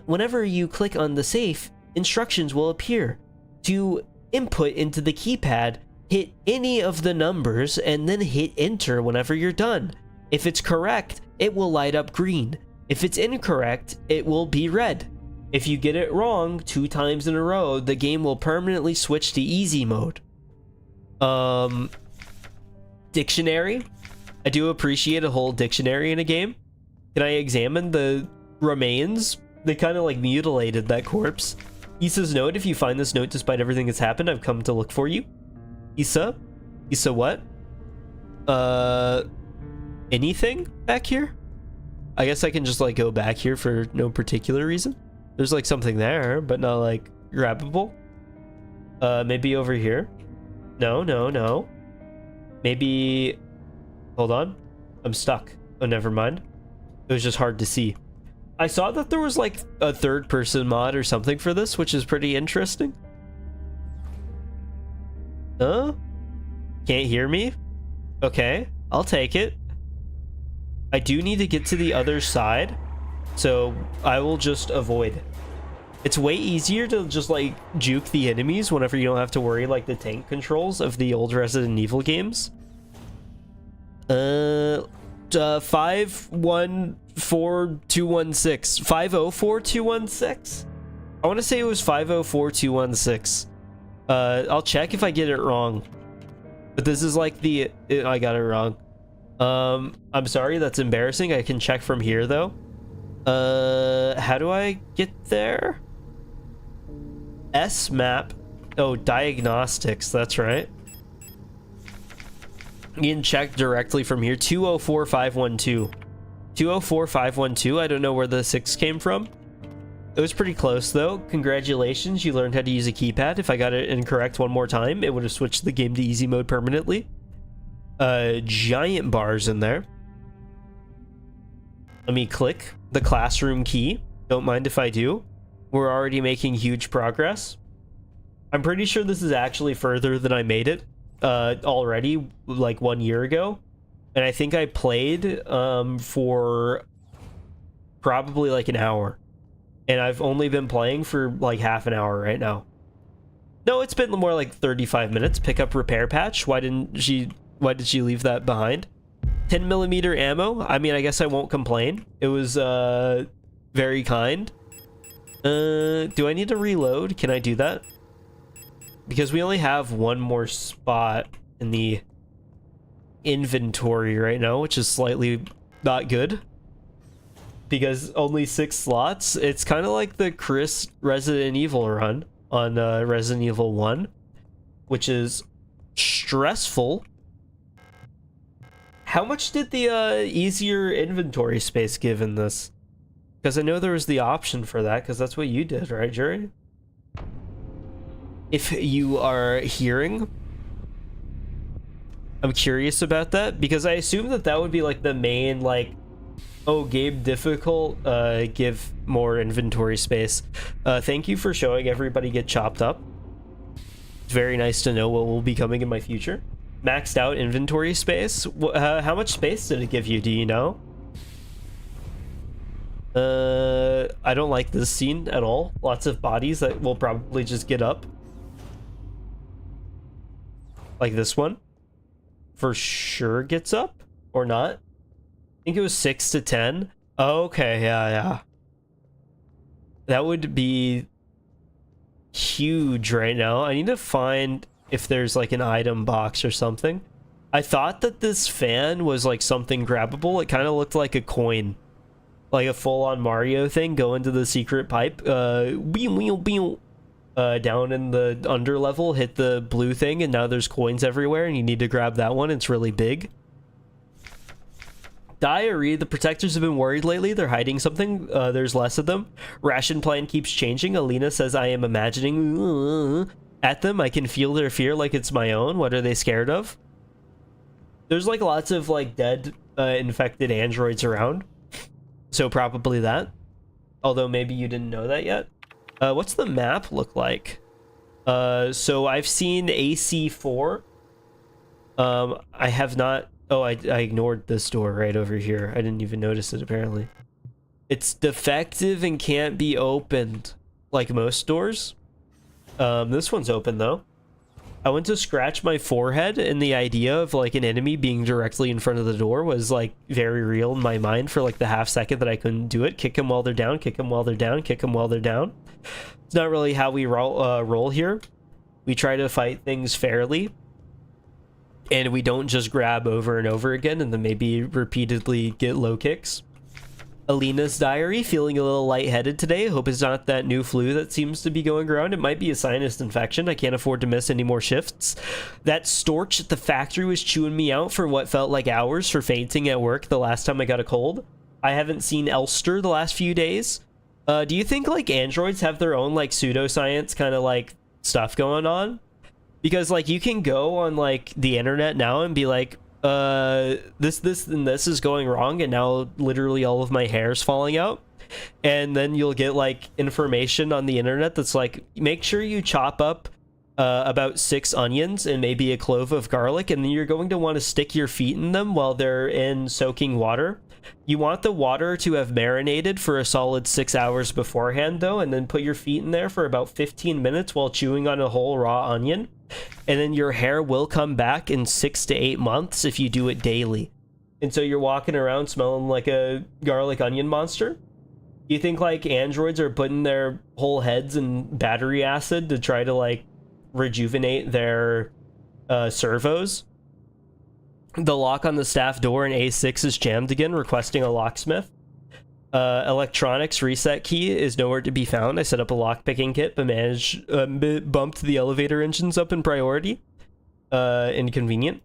Speaker 1: Whenever you click on the safe, instructions will appear. To input into the keypad, hit any of the numbers and then hit enter whenever you're done. If it's correct, it will light up green. If it's incorrect, it will be red. If you get it wrong 2 times in a row, the game will permanently switch to easy mode. Dictionary. I do appreciate a whole dictionary in a game. Can I examine the remains? They kind of like mutilated that corpse. Issa's note. If you find this note despite everything that's happened, I've come to look for you. Issa? Issa what? Anything back here? I guess I can just like go back here for no particular reason. There's like something there, but not like grabbable. Maybe over here. No. Maybe... Hold on. I'm stuck. Oh, never mind. It was just hard to see. I saw that there was like a third-person mod or something for this, which is pretty interesting. Huh? Can't hear me? Okay, I'll take it. I do need to get to the other side, so I will just avoid. It's way easier to just like juke the enemies whenever you don't have to worry like the tank controls of the old Resident Evil games. 504216. 504216. I want to say it was 504216. I'll check if I get it wrong. But this is like the... I got it wrong. I'm sorry, that's embarrassing. I can check from here though. How do I get there? S map. Oh, diagnostics. That's right. You can check directly from here. 204512. 204512. I don't know where the 6 came from. It was pretty close though. Congratulations, you learned how to use a keypad. If I got it incorrect one more time, it would have switched the game to easy mode permanently. Giant bars in there. Let me click the classroom key. Don't mind if I do. We're already making huge progress. I'm pretty sure this is actually further than I made it already, like 1 year ago. And I think I played for probably like an hour. And I've only been playing for like half an hour right now. No, it's been more like 35 minutes. Pick up repair patch. Why did she leave that behind? 10mm ammo. I mean, I guess I won't complain. It was very kind. Do I need to reload? Can I do that? Because we only have one more spot in the inventory right now, which is slightly not good. Because only 6 slots. It's kind of like the Chris Resident Evil run on Resident Evil 1, which is stressful. How much did the easier inventory space give in this? Because I know there was the option for that, because that's what you did, right, Jerry? If you are hearing, I'm curious about that, because I assume that that would be like the main, like, oh, game difficult, give more inventory space. Thank you for showing everybody get chopped up. It's very nice to know what will be coming in my future. Maxed out inventory space. How much space did it give you? Do you know? I don't like this scene at all. Lots of bodies that will probably just get up. Like this one. For sure gets up. Or not. I think it was 6 to 10. Okay, yeah. That would be huge right now. I need to find if there's like an item box or something. I thought that this fan was like something grabbable. It kind of looked like a coin. Like a full-on Mario thing. Go into the secret pipe. Down in the under level, hit the blue thing, and now there's coins everywhere, and you need to grab that one. It's really big. Diary, the protectors have been worried lately. They're hiding something. There's less of them. Ration plan keeps changing. Alina says I am imagining at them. I can feel their fear like it's my own. What are they scared of? There's like lots of like dead infected androids around. So probably that. Although maybe you didn't know that yet. What's the map look like? So I've seen AC4. I have not... Oh, I ignored this door right over here. I didn't even notice it, apparently. It's defective and can't be opened, like most doors. This one's open, though. I went to scratch my forehead, and the idea of, like, an enemy being directly in front of the door was, like, very real in my mind for, like, the half second that I couldn't do it. Kick them while they're down, kick them while they're down, kick them while they're down. It's not really how we roll here. We try to fight things fairly. And we don't just grab over and over again and then maybe repeatedly get low kicks. Alina's diary, feeling a little lightheaded today. Hope it's not that new flu that seems to be going around. It might be a sinus infection. I can't afford to miss any more shifts. That storch at the factory was chewing me out for what felt like hours for fainting at work the last time I got a cold. I haven't seen Elster the last few days. Do you think, like, androids have their own, like, pseudoscience kind of, like, stuff going on? Because, like, you can go on, like, the internet now and be like, this, and this is going wrong, and now literally all of my hair's falling out. And then you'll get, like, information on the internet that's like, make sure you chop up about 6 onions and maybe a clove of garlic, and then you're going to want to stick your feet in them while they're in soaking water. You want the water to have marinated for a solid 6 hours beforehand, though, and then put your feet in there for about 15 minutes while chewing on a whole raw onion. And then your hair will come back in 6 to 8 months if you do it daily. And so you're walking around smelling like a garlic onion monster. You think, like, androids are putting their whole heads in battery acid to try to, like, rejuvenate their servos? The lock on the staff door in A6 is jammed again, requesting a locksmith. Electronics reset key is nowhere to be found. I set up a lockpicking kit, but bumped the elevator engines up in priority. Inconvenient.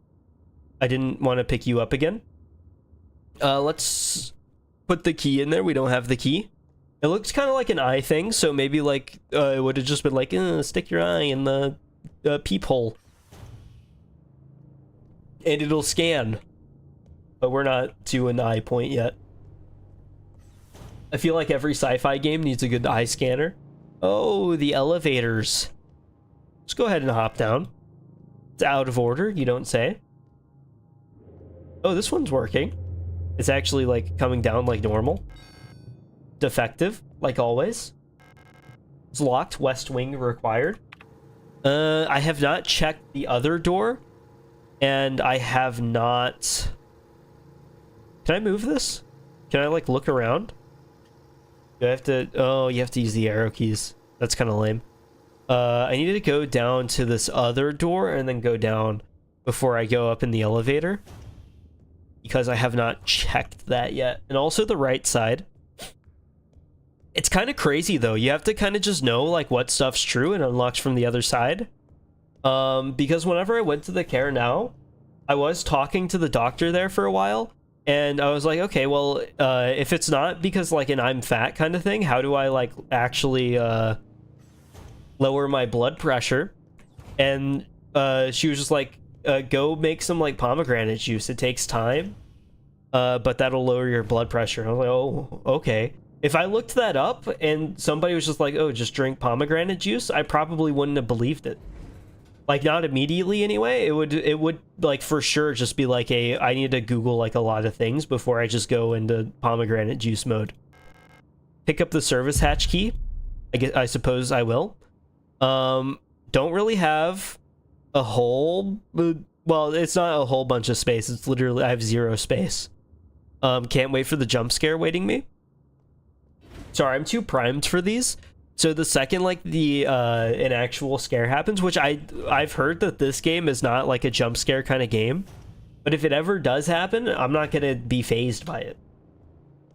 Speaker 1: I didn't want to pick you up again. Let's put the key in there. We don't have the key. It looks kind of like an eye thing, so maybe, like, it would have just been like, stick your eye in the peephole. And it'll scan. But we're not to an eye point yet. I feel like every sci-fi game needs a good eye scanner. Oh, the elevators. Let's go ahead and hop down. It's out of order, you don't say. Oh, this one's working. It's actually, like, coming down like normal. Defective, like always. It's locked, west wing required. I have not checked the other door. And I have not... Can I move this? Can I, like, look around? Do I have to... Oh, you have to use the arrow keys. That's kind of lame. I need to go down to this other door and then go down before I go up in the elevator. Because I have not checked that yet. And also the right side. It's kind of crazy, though. You have to kind of just know, like, what stuff's true and unlocks from the other side. Because whenever I went to the care now, I was talking to the doctor there for a while, and I was like, okay, well, if it's not because, like, an I'm fat kind of thing, how do I, like, actually lower my blood pressure? And she was just like, go make some, like, pomegranate juice. It takes time, but that'll lower your blood pressure. I was like, oh, okay. If I looked that up and somebody was just like, oh, just drink pomegranate juice, I probably wouldn't have believed it. Like, not immediately anyway. It would like, for sure just be like I need to Google, like, a lot of things before I just go into pomegranate juice mode. Pick up the service hatch key. I suppose I will. Don't really have a whole... Well, it's not a whole bunch of space. It's literally... I have 0 space. Can't wait for the jump scare waiting me. Sorry, I'm too primed for these. So the second, like, an actual scare happens, which I've heard that this game is not, like, a jump scare kind of game. But if it ever does happen, I'm not going to be fazed by it.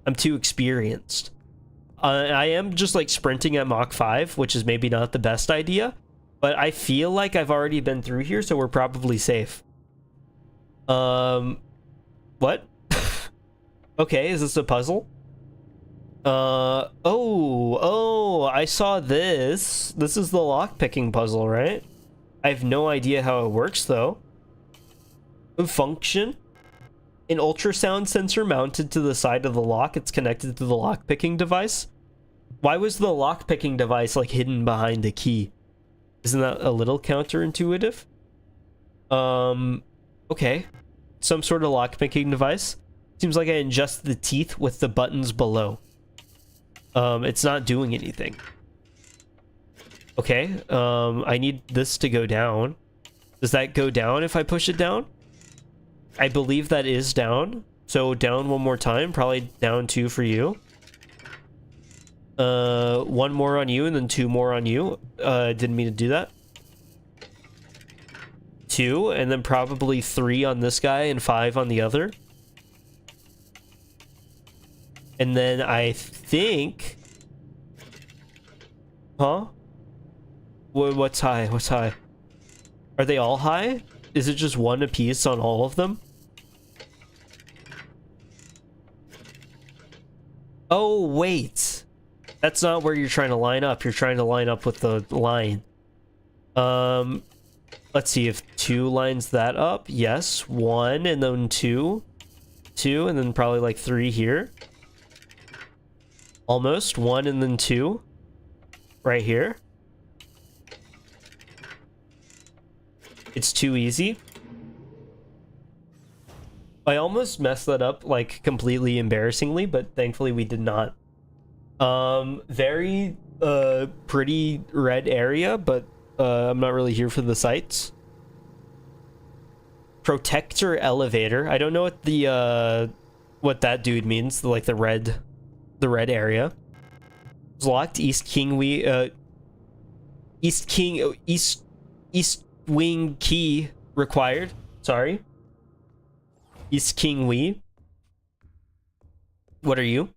Speaker 1: I'm too experienced. I am just, like, sprinting at Mach 5, which is maybe not the best idea. But I feel like I've already been through here, so we're probably safe. What? Okay, is this a puzzle? Oh, I saw this. This is the lockpicking puzzle, right? I have no idea how it works, though. Function. an ultrasound sensor mounted to the side of the lock. It's connected to the lock-picking device. Why was the lock-picking device like hidden behind a key? Isn't that a little counterintuitive? Okay. Some sort of lock-picking device. Seems like I adjust the teeth with the buttons below. It's not doing anything. Okay, I need this to go down. Does that go down if I push it down? I believe that is down. So down one more time, probably down 2 for you. 1 more on you and then 2 more on you. Didn't mean to do that. 2 and then probably 3 on this guy and 5 on the other. And then I think... Huh? What's high? What's high? Are they all high? Is it just 1 apiece on all of them? Oh, wait. That's not where you're trying to line up. You're trying to line up with the line. Let's see if 2 lines that up. Yes, 1 and then 2. 2 and then probably like 3 here. Almost. 1 and then 2. Right here. It's too easy. I almost messed that up, like, completely embarrassingly, but thankfully we did not. Very, pretty red area, but, I'm not really here for the sights. Protector elevator. I don't know what the, what that dude means, like the red area. It's locked. East wing key required. Sorry. East King Wee. What are you?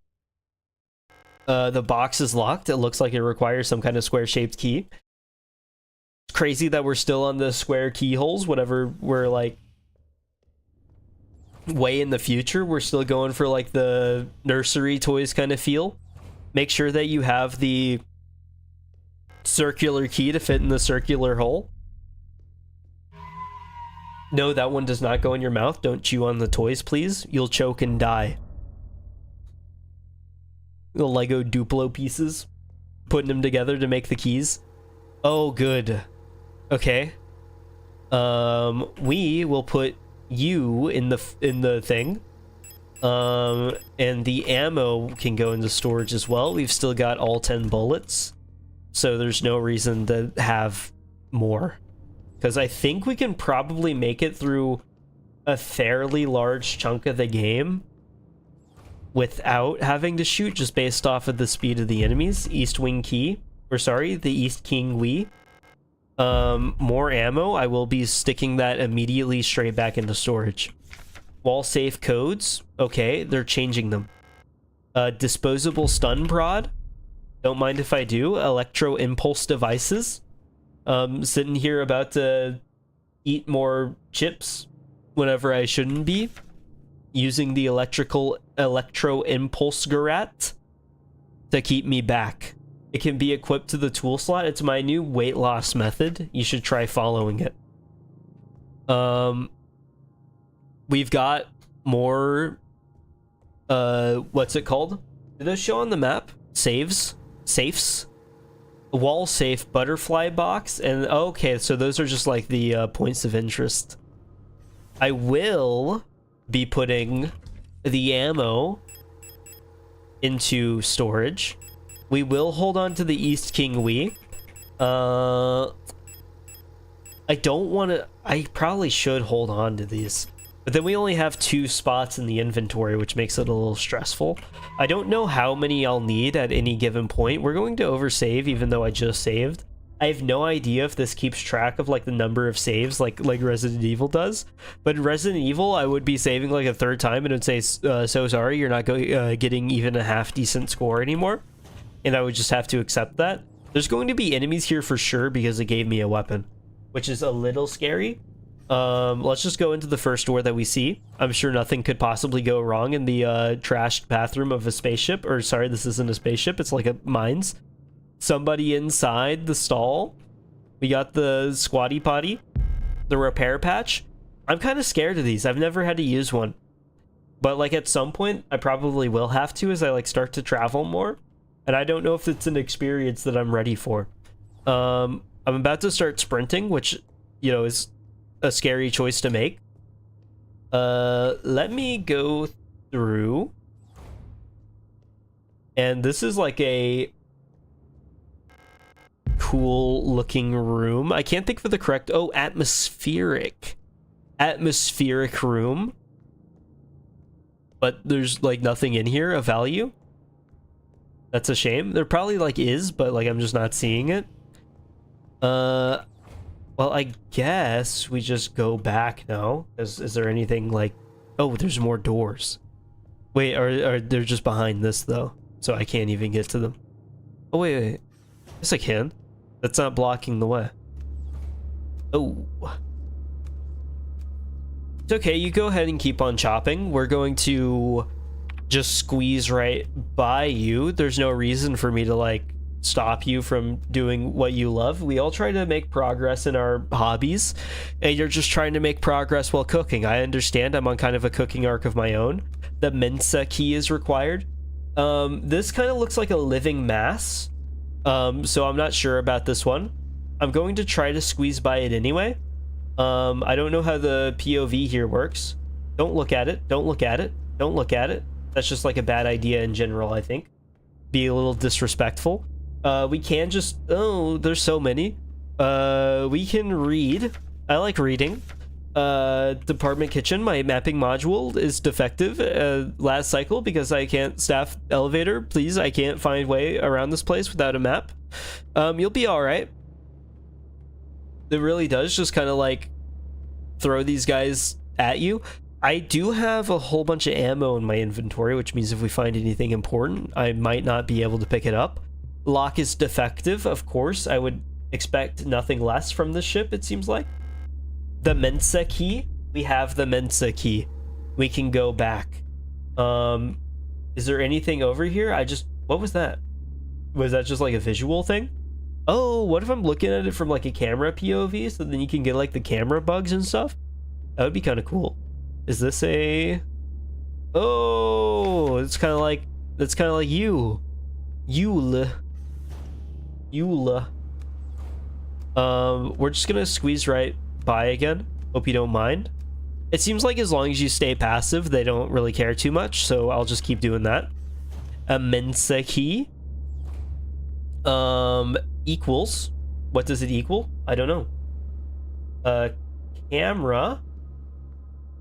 Speaker 1: The box is locked. It looks like it requires some kind of square-shaped key. It's crazy that we're still on the square keyholes. Whatever we're like way in the future, we're still going for like the nursery toys kind of feel. Make sure that you have the circular key to fit in the circular hole. No, that one does not go in your mouth. Don't chew on the toys, please. You'll choke and die. The Lego Duplo pieces. Putting them together to make the keys. Oh, good. Okay. We will put you in the thing. And the ammo can go into storage as well. We've still got all 10 bullets. So there's no reason to have more. Because I think we can probably make it through a fairly large chunk of the game without having to shoot, just based off of the speed of the enemies. East Wing Key. Or sorry, the East King Wee. More ammo. I will be sticking that immediately straight back into storage. Wall safe codes. Okay, they're changing them. Disposable stun prod. Don't mind if I do. Electro impulse devices. Sitting here about to eat more chips whenever I shouldn't be. Using the electro impulse garret to keep me back. It can be equipped to the tool slot. It's my new weight loss method. You should try following it. We've got more, what's it called? Do those show on the map? Safes? Wall safe, butterfly box, and okay, so those are just like the points of interest. I will be putting the ammo into storage. We will hold on to the East King Wee. I don't want to... I probably should hold on to these. But then we only have 2 spots in the inventory, which makes it a little stressful. I don't know how many I'll need at any given point. We're going to oversave, even though I just saved. I have no idea if this keeps track of like the number of saves like Resident Evil does. But in Resident Evil, I would be saving like a 3rd time and it would say, so sorry, you're not getting even a half decent score anymore. And I would just have to accept that. There's going to be enemies here for sure because it gave me a weapon, which is a little scary. Let's just go into the first door that we see. I'm sure nothing could possibly go wrong in the trashed bathroom of a spaceship. Or sorry, this isn't a spaceship, it's like a mines. Somebody inside the stall. We got the squatty potty, the repair patch. I'm kind of scared of these. I've never had to use one. But like at some point I probably will have to as I like start to travel more. And I don't know if it's an experience that I'm ready for. I'm about to start sprinting, which, you know, is a scary choice to make. Let me go through. And this is like a cool looking room. I can't think of the correct... Oh, atmospheric. Atmospheric room. But there's like nothing in here of value. That's a shame. There probably like is, but like I'm just not seeing it. Well, I guess we just go back now. Is there anything like... Oh, there's more doors. Wait, are they're just behind this though? So I can't even get to them. Oh, wait. Yes, I can. That's not blocking the way. Oh. It's okay, you go ahead and keep on chopping. We're going to just squeeze right by you. There's no reason for me to, like, stop you from doing what you love. We all try to make progress in our hobbies, and you're just trying to make progress while cooking. I understand. I'm on kind of a cooking arc of my own. The Mensa key is required. This kind of looks like a living mass. So I'm not sure about this one. I'm going to try to squeeze by it anyway. I don't know how the POV here works. Don't look at it. Don't look at it. Don't look at it. That's just like a bad idea in general, I think. Be a little disrespectful. We can just... Oh, there's so many. We can read. I like reading. Department kitchen. My mapping module is defective last cycle because I can't staff elevator. Please, I can't find way around this place without a map. You'll be all right. It really does just kind of like throw these guys at you. I do have a whole bunch of ammo in my inventory, which means if we find anything important, I might not be able to pick it up. Lock is defective, of course. I would expect nothing less from this ship, it seems like. The Mensa key. We have the Mensa key. We can go back. Is there anything over here? What was that? Was that just like a visual thing? Oh, what if I'm looking at it from like a camera POV, so then you can get like the camera bugs and stuff? That would be kind of cool. Is this a... Oh, it's kind of like... That's kind of like you. Eula. We're just gonna squeeze right by again. Hope you don't mind. It seems like as long as you stay passive, they don't really care too much, so I'll just keep doing that. A Mensa key. Equals. What does it equal? I don't know. Camera.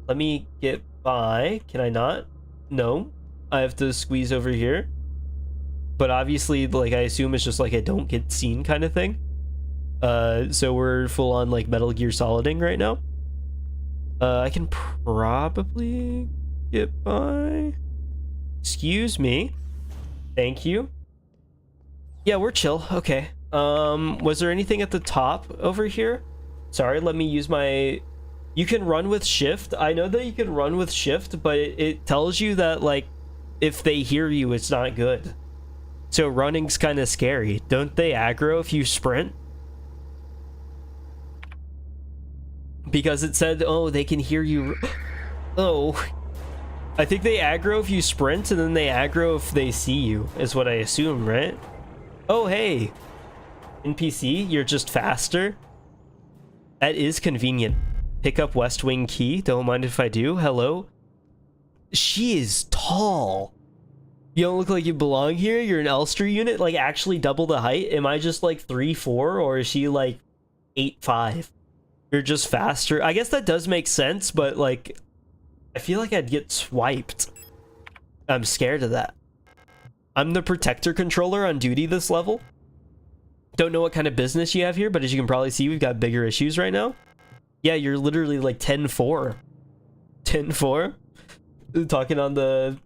Speaker 1: Let me get by. Can I not? No. I have to squeeze over here. But obviously, like, I assume it's just like a don't get seen kind of thing. So we're full on like Metal Gear Soliding right now. I can probably get by. Excuse me. Thank you. Yeah, we're chill. Okay. Was there anything at the top over here? Sorry, let me use my... You can run with shift. I know that you can run with shift, but it tells you that, like, if they hear you, it's not good. So running's kind of scary. Don't they aggro if you sprint? Because it said, oh, they can hear you. Oh. I think they aggro if you sprint, and then they aggro if they see you, is what I assume, right? Oh, hey. NPC, you're just faster. That is convenient. Pick up West Wing key. Don't mind if I do. Hello. She is tall. You don't look like you belong here. You're an Elster unit. Like, actually double the height. Am I just like 3'4", or is she like 8'5"? You're just faster. I guess that does make sense, but like, I feel like I'd get swiped. I'm scared of that. I'm the protector controller on duty this level. Don't know what kind of business you have here, but as you can probably see, we've got bigger issues right now. Yeah, you're literally like 10'4". 10'4"? Talking on the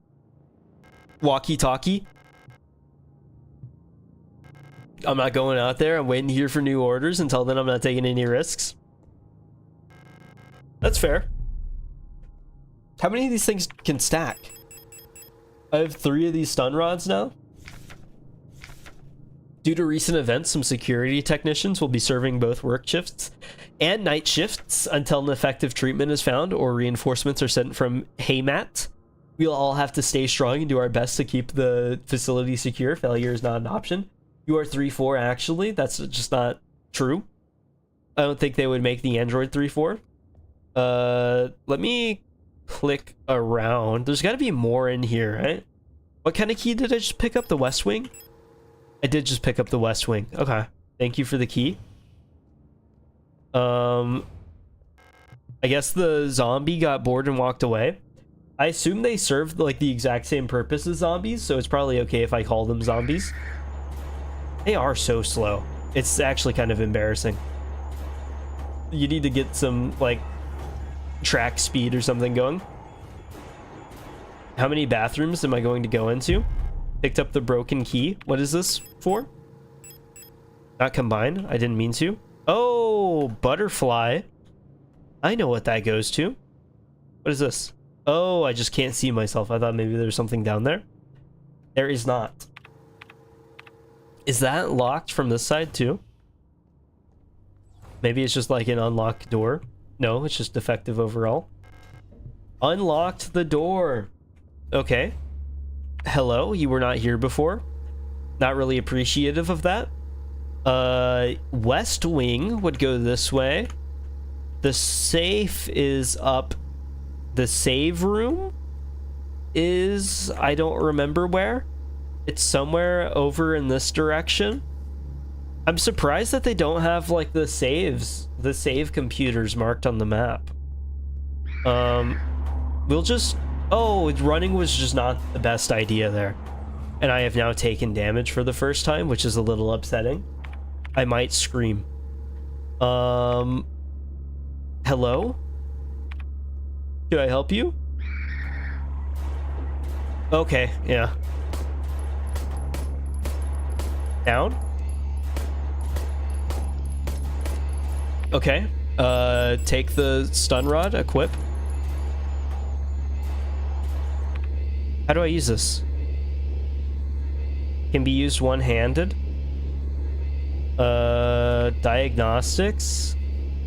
Speaker 1: walkie-talkie. I'm not going out there. I'm waiting here for new orders. Until then, I'm not taking any risks. That's fair. How many of these things can stack? I have 3 of these stun rods now. Due to recent events, some security technicians will be serving both work shifts and night shifts until an effective treatment is found or reinforcements are sent from Haymat. We'll all have to stay strong and do our best to keep the facility secure. Failure is not an option. You are 3-4, actually. That's just not true. I don't think they would make the Android 3-4. Let me click around. There's got to be more in here, right? What kind of key did I just pick up? The West Wing? I did just pick up the West Wing. Okay. Thank you for the key. I guess the zombie got bored and walked away. I assume they serve like the exact same purpose as zombies, so it's probably okay if I call them zombies. They are so slow. It's actually kind of embarrassing. You need to get some like track speed or something going. How many bathrooms am I going to go into? Picked up the broken key. What is this for? Not combine. I didn't mean to. Oh, butterfly. I know what that goes to. What is this? Oh, I just can't see myself. I thought maybe there's something down there. There is not. Is that locked from this side too? Maybe it's just like an unlocked door. No, it's just defective overall. Unlocked the door. Okay. Hello, you were not here before. Not really appreciative of that. West Wing would go this way. The safe is up. The save room is, I don't remember where. It's somewhere over in this direction. I'm surprised that they don't have like the save computers marked on the map. We'll just, oh, running was just not the best idea there. And I have now taken damage for the first time, which is a little upsetting. I might scream. Hello? Can I help you? Okay, yeah. Down? Okay. Take the stun rod, equip. How do I use this? Can be used one-handed. Diagnostics?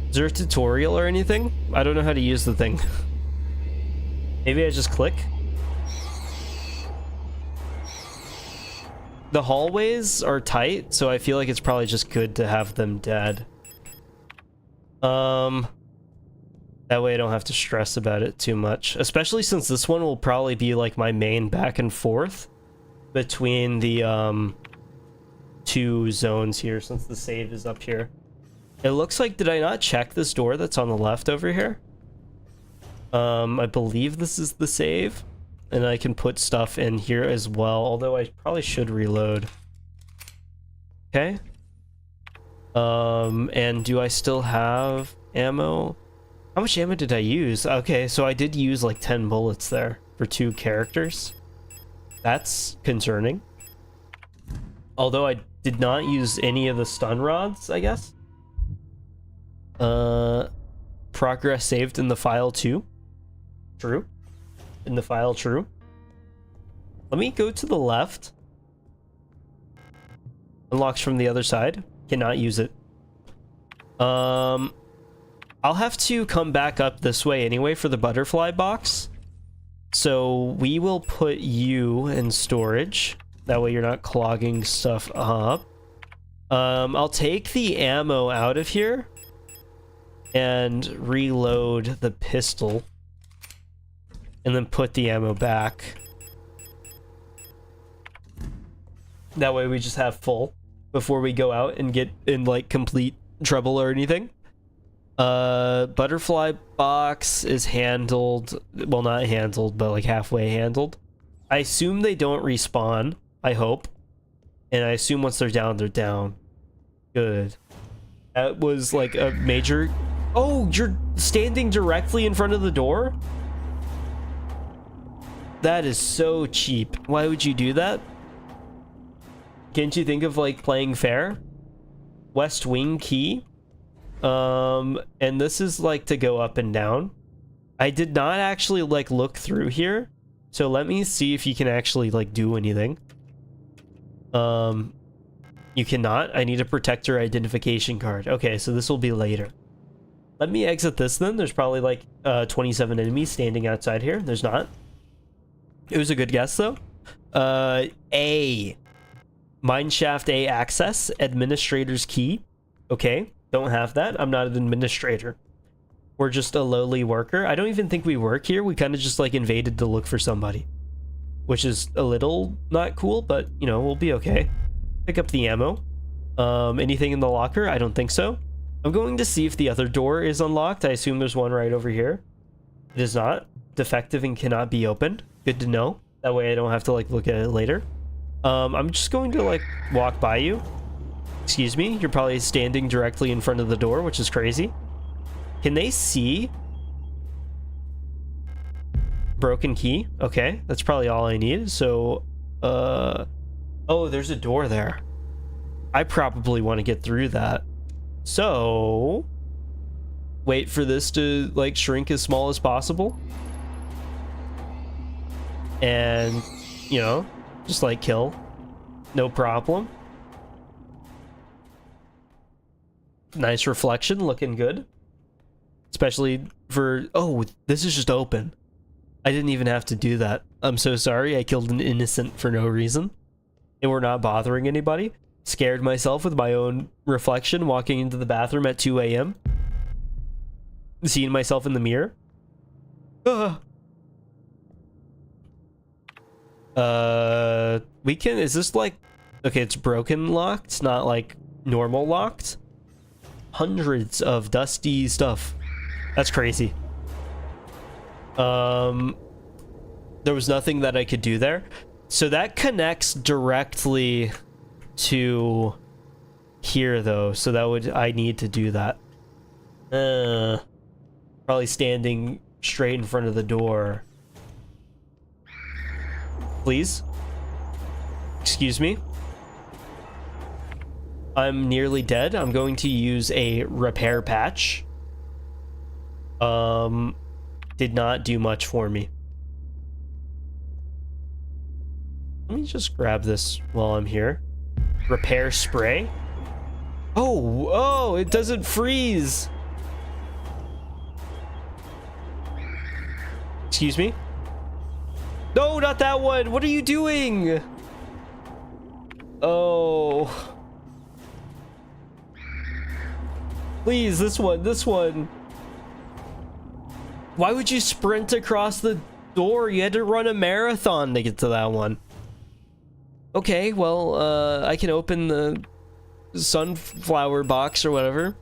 Speaker 1: Is there a tutorial or anything? I don't know how to use the thing. Maybe I just click. The hallways are tight, so I feel like it's probably just good to have them dead. That way I don't have to stress about it too much. Especially since this one will probably be like my main back and forth between the two zones here, since the save is up here. It looks like, did I not check this door that's on the left over here? I believe this is the save, and I can put stuff in here as well, although I probably should reload. Okay. And do I still have ammo? How much ammo did I use? Okay, so I did use like 10 bullets there for 2 characters. That's concerning. Although I did not use any of the stun rods, I guess. Progress saved in the file too. True. In the file, true. Let me go to the left. Unlocks from the other side. Cannot use it. I'll have to come back up this way anyway for the butterfly box. So we will put you in storage. That way you're not clogging stuff up. I'll take the ammo out of here and reload the pistol. And then put the ammo back. That way we just have full before we go out and get in like complete trouble or anything. Butterfly box is handled, well, not handled, but like halfway handled. I assume they don't respawn, I hope. And I assume once they're down, they're down. Good. That was like a major... Oh, you're standing directly in front of the door? That is so cheap. Why would you do that? Can't you think of like playing fair? West Wing key. And this is like to go up and down. I did not actually like look through here. So let me see if you can actually like do anything. You cannot. I need a protector identification card. Okay, so this will be later. Let me exit this then. There's probably like 27 enemies standing outside here. There's not. It was a good guess though. A. Mineshaft A access, administrator's key. Okay, don't have that. I'm not an administrator. We're just a lowly worker. I don't even think we work here. We kind of just like invaded to look for somebody, which is a little not cool, but you know, we'll be okay. Pick up the ammo. Anything in the locker? I don't think so. I'm going to see if the other door is unlocked. I assume there's one right over here. It is not. Defective and cannot be opened. Good to know. That way I don't have to like look at it later. I'm just going to like walk by you. Excuse me. You're probably standing directly in front of the door, which is crazy. Can they see? Broken key. Okay, that's probably all I need. So, oh, there's a door there. I probably want to get through that. So, wait for this to like shrink as small as possible. And, you know, just like kill. No problem. Nice reflection, looking good. Especially for, oh, this is just open. I didn't even have to do that. I'm so sorry. I killed an innocent for no reason. And we're not bothering anybody. Scared myself with my own reflection walking into the bathroom at 2 a.m. Seeing myself in the mirror. We can, is this like, okay, it's broken locked. It's not like normal locked. Hundreds of dusty stuff. That's crazy. There was nothing that I could do there. So that connects directly to here though. So that would, I need to do that. Probably standing straight in front of the door. Please. Excuse me. I'm nearly dead. I'm going to use a repair patch. Did not do much for me. Let me just grab this while I'm here. Repair spray. Oh, it doesn't freeze. Excuse me. No, not that one. What are you doing? Oh. Please, this one. Why would you sprint across the door? You had to run a marathon to get to that one. Okay, well, I can open the sunflower box or whatever.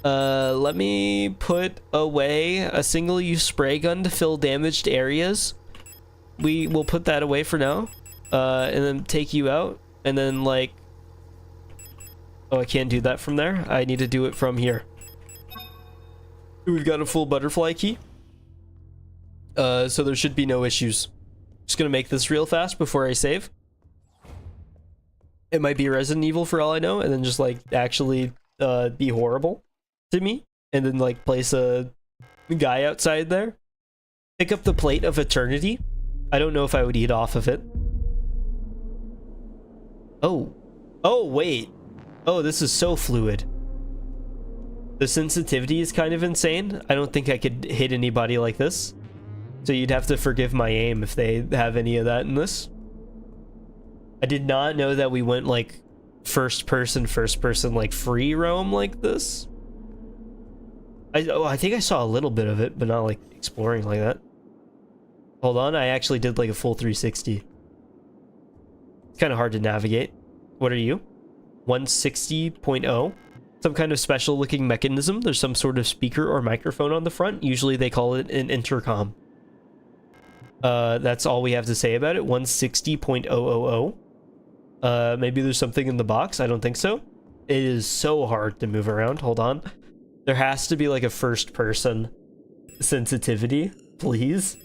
Speaker 1: Let me put away a single-use spray gun to fill damaged areas. We will put that away for now. And then take you out. And then, like... Oh, I can't do that from there. I need to do it from here. We've got a full butterfly key. So there should be no issues. Just gonna make this real fast before I save. It might be Resident Evil for all I know, and then just like actually be horrible to me, and then like place a guy outside there. Pick up the plate of eternity. I don't know if I would eat off of it. Oh wait. Oh, this is so fluid. The sensitivity is kind of insane. I don't think I could hit anybody like this. So you'd have to forgive my aim if they have any of that in this. I did not know that we went like first person like free roam like this. I think I saw a little bit of it, but not like exploring like that. Hold on, I actually did like a full 360. It's kind of hard to navigate. What are you? 160.0. Some kind of special looking mechanism. There's some sort of speaker or microphone on the front. Usually they call it an intercom. That's all we have to say about it. 160.000. Maybe there's something in the box. I don't think so. It is so hard to move around. Hold on. There has to be like a first person sensitivity, please.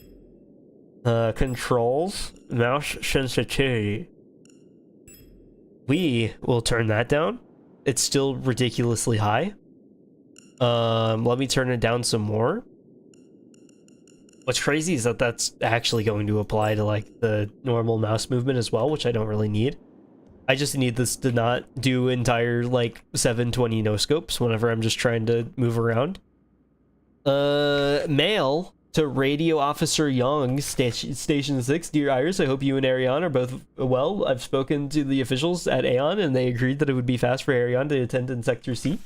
Speaker 1: Controls, mouse sensitivity. We will turn that down. It's still ridiculously high. Let me turn it down some more. What's crazy is that that's actually going to apply to like the normal mouse movement as well, which I don't really need. I just need this to not do entire like 720 no scopes whenever I'm just trying to move around. Mail. To Radio Officer Young, Station 6, Dear Iris, I hope you and Ariane are both well. I've spoken to the officials at Aeon, and they agreed that it would be fast for Ariane to attend in Sector C.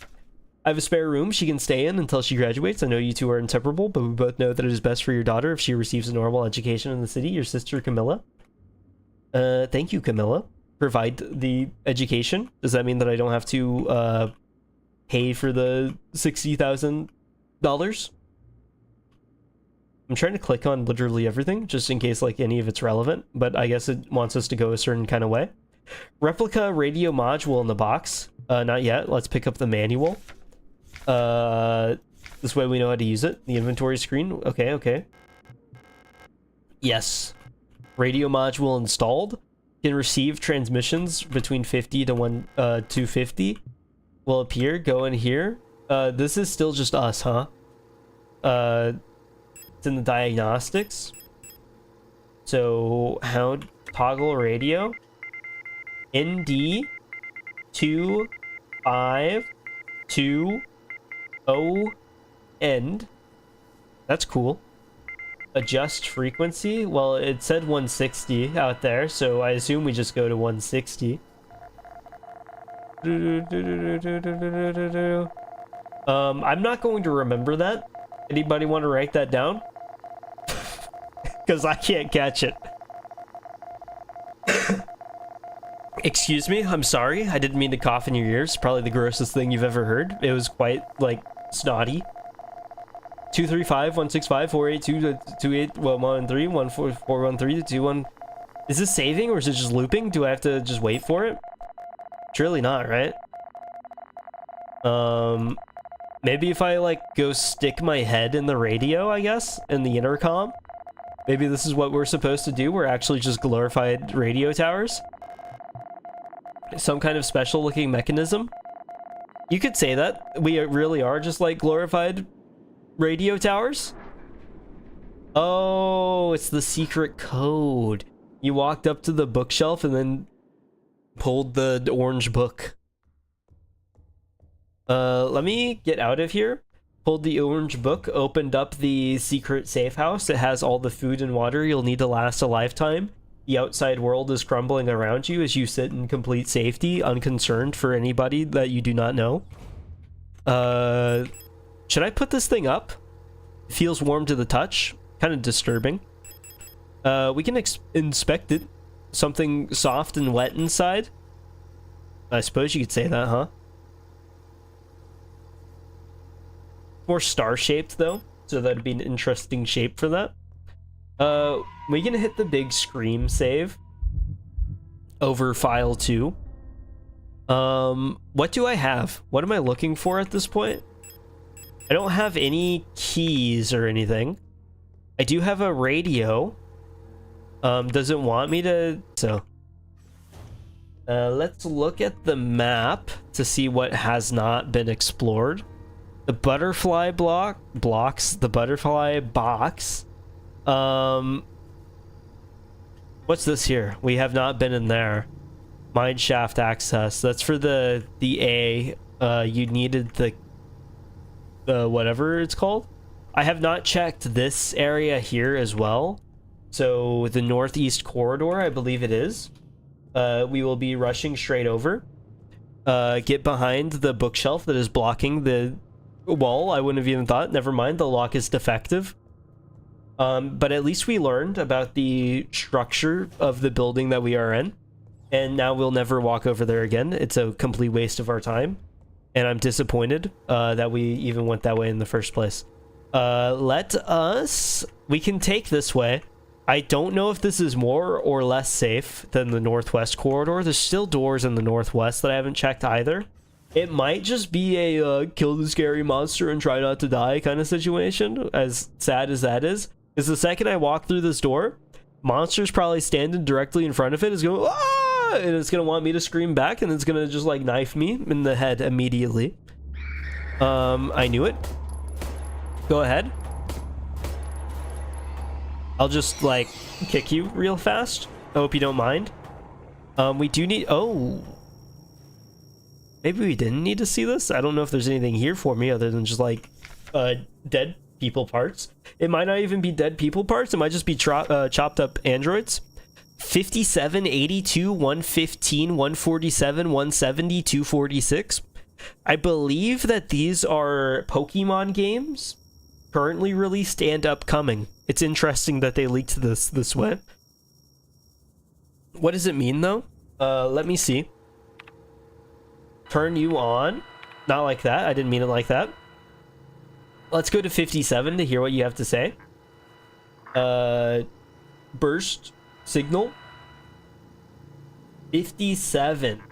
Speaker 1: I have a spare room she can stay in until she graduates. I know you two are inseparable, but we both know that it is best for your daughter if she receives a normal education in the city. Your sister, Camilla. Thank you, Camilla. Provide the education. Does that mean that I don't have to, pay for the $60,000? I'm trying to click on literally everything, just in case, like, any of it's relevant, but I guess it wants us to go a certain kind of way. Replica radio module in the box. Not yet. Let's pick up the manual. This way we know how to use it. The inventory screen. Okay, okay. Yes. Radio module installed. Can receive transmissions between 50 to 250. Will appear. Go in here. This is still just us, huh? It's in the diagnostics. So, how toggle radio. ND 252 O end. That's cool. Adjust frequency. Well, it said 160 out there, so I assume we just go to 160. I'm not going to remember that. Anybody want to write that down? Because I can't catch it. Excuse me, I'm sorry. I didn't mean to cough in your ears. Probably the grossest thing you've ever heard. It was quite, like, snotty. 235-165-482-28-113-14413-21. Is this saving or is it just looping? Do I have to just wait for it? Surely not, right? Maybe if I, like, go stick my head in the radio, I guess, in the intercom. Maybe this is what we're supposed to do. We're actually just glorified radio towers. Some kind of special looking mechanism. You could say that. We really are just like glorified radio towers. Oh, it's the secret code. You walked up to the bookshelf and then pulled the orange book. Let me get out of here. Pulled the orange book, opened up the secret safe house. It has all the food and water you'll need to last a lifetime. The outside world is crumbling around you as you sit in complete safety, unconcerned for anybody that you do not know. Should I put this thing up? It feels warm to the touch. Kind of disturbing. We can inspect it. Something soft and wet inside. I suppose you could say that, huh? More star-shaped, though. So that'd be an interesting shape for that. We can hit the big scream save over file 2. What do I have? What am I looking for at this point? I don't have any keys or anything. I do have a radio. Does it want me to... So, let's look at the map to see what has not been explored. The butterfly blocks the butterfly box. What's this here? We have not been in there. Mine shaft access. That's for the A. You needed the whatever it's called. I have not checked this area here as well. So the northeast corridor, I believe it is. We will be rushing straight over. Get behind the bookshelf that is blocking the wall. I wouldn't have even thought. Never mind, the lock is defective. But at least we learned about the structure of the building that we are in. And now we'll never walk over there again. It's a complete waste of our time. And I'm disappointed that we even went that way in the first place. We can take this way. I don't know if this is more or less safe than the northwest corridor. There's still doors in the northwest that I haven't checked either. It might just be a kill the scary monster and try not to die kind of situation, as sad as that is. Because the second I walk through this door, monster's probably standing directly in front of it, is going, ah! And it's going to want me to scream back, and it's going to just, like, knife me in the head immediately. I knew it. Go ahead. I'll just, like, kick you real fast. I hope you don't mind. We do need... Oh. Maybe we didn't need to see this? I don't know if there's anything here for me other than just, like, dead people parts. It might not even be dead people parts. It might just be chopped up androids. 57, 82, 115, 147, 170, 246. I believe that these are Pokemon games currently released and upcoming. It's interesting that they leaked this way. What does it mean though? Let me see. Turn you on. Not like that. I didn't mean it like that. Let's go to 57 to hear what you have to say. Burst signal. 57.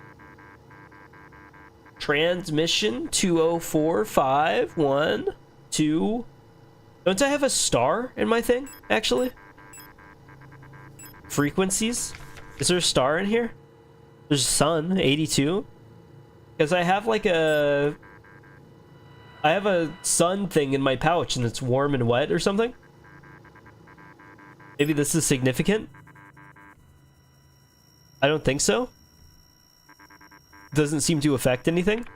Speaker 1: Transmission 2045112. Don't I have a star in my thing, actually? Frequencies? Is there a star in here? There's sun, 82. Because I have like a... I have a sun thing in my pouch and it's warm and wet or something. Maybe this is significant? I don't think so. Doesn't seem to affect anything.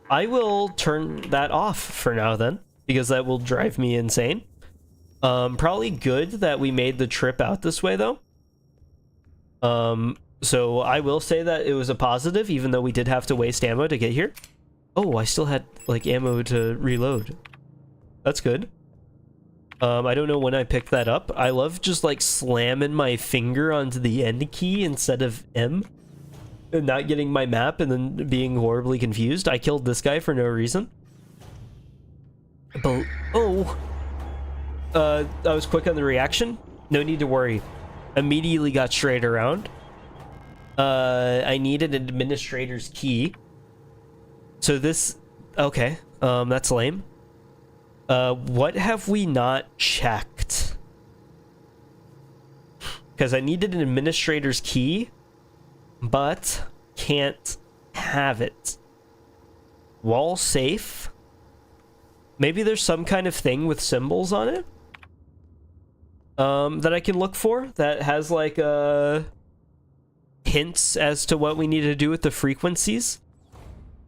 Speaker 1: I will turn that off for now then, because that will drive me insane. Probably good that we made the trip out this way though. So I will say that it was a positive, even though we did have to waste ammo to get here. Oh, I still had like ammo to reload. That's good. I don't know when I picked that up. I love just like slamming my finger onto the N key instead of M. And not getting my map and then being horribly confused. I killed this guy for no reason. But, oh. I was quick on the reaction. No need to worry. Immediately got straight around. I needed an administrator's key. So this... Okay. That's lame. What have we not checked? Because I needed an administrator's key, but can't have it. Wall safe. Maybe there's some kind of thing with symbols on it that I can look for that has like hints as to what we need to do with the frequencies.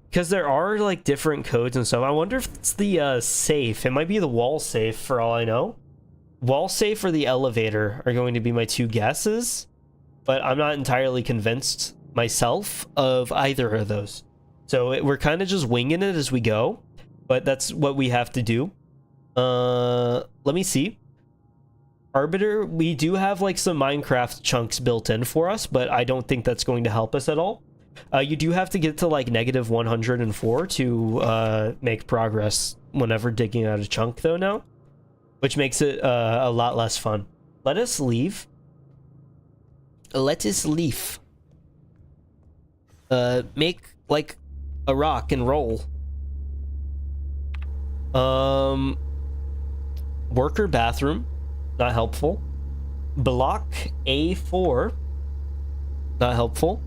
Speaker 1: Because there are like different codes and stuff. I wonder if it's the safe. It might be the wall safe for all I know. Wall safe or the elevator are going to be my two guesses. But I'm not entirely convinced myself of either of those. So we're kind of just winging it as we go. But that's what we have to do. Let me see. Arbiter, we do have like some Minecraft chunks built in for us, but I don't think that's going to help us at all. You do have to get to like negative 104 to make progress whenever digging out a chunk though now. Which makes it a lot less fun. Let us leave. Let us leave. Make like a rock and roll. Worker bathroom. Not helpful. Block A4. Not helpful.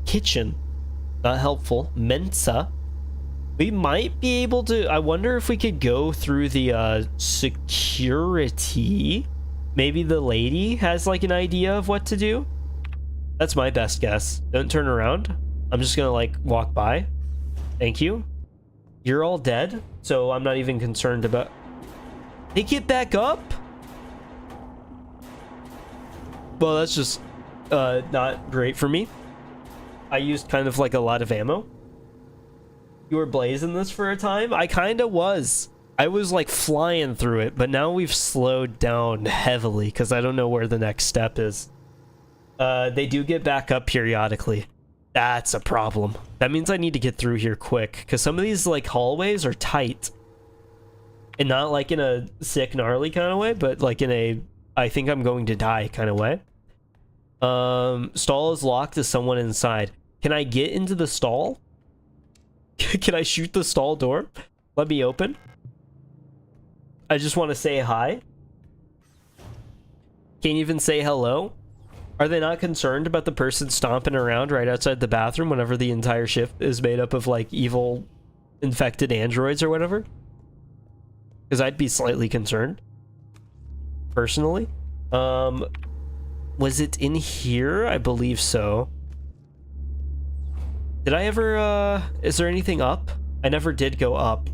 Speaker 1: Kitchen. Not helpful. Mensa. We might be able to... I wonder if we could go through the security. Maybe the lady has like an idea of what to do. That's my best guess. Don't turn around. I'm just gonna like walk by. Thank you. You're all dead, so I'm not even concerned about... They get back up? Well, that's just not great for me. I used kind of like a lot of ammo. You were blazing this for a time? I kind of was. I was like flying through it, but now we've slowed down heavily because I don't know where the next step is. They do get back up periodically. That's a problem. That means I need to get through here quick because some of these like hallways are tight. And not like in a sick, gnarly kind of way, but like in a I think I'm going to die kind of way. Stall is locked. Is someone inside? Can I get into the stall? Can I shoot the stall door? Let me open. I just want to say hi. Can't even say hello. Are they not concerned about the person stomping around right outside the bathroom whenever the entire ship is made up of like evil infected androids or whatever? Because I'd be slightly concerned. Personally. Was it in here? I believe so. Did I ever, is there anything up? I never did go up.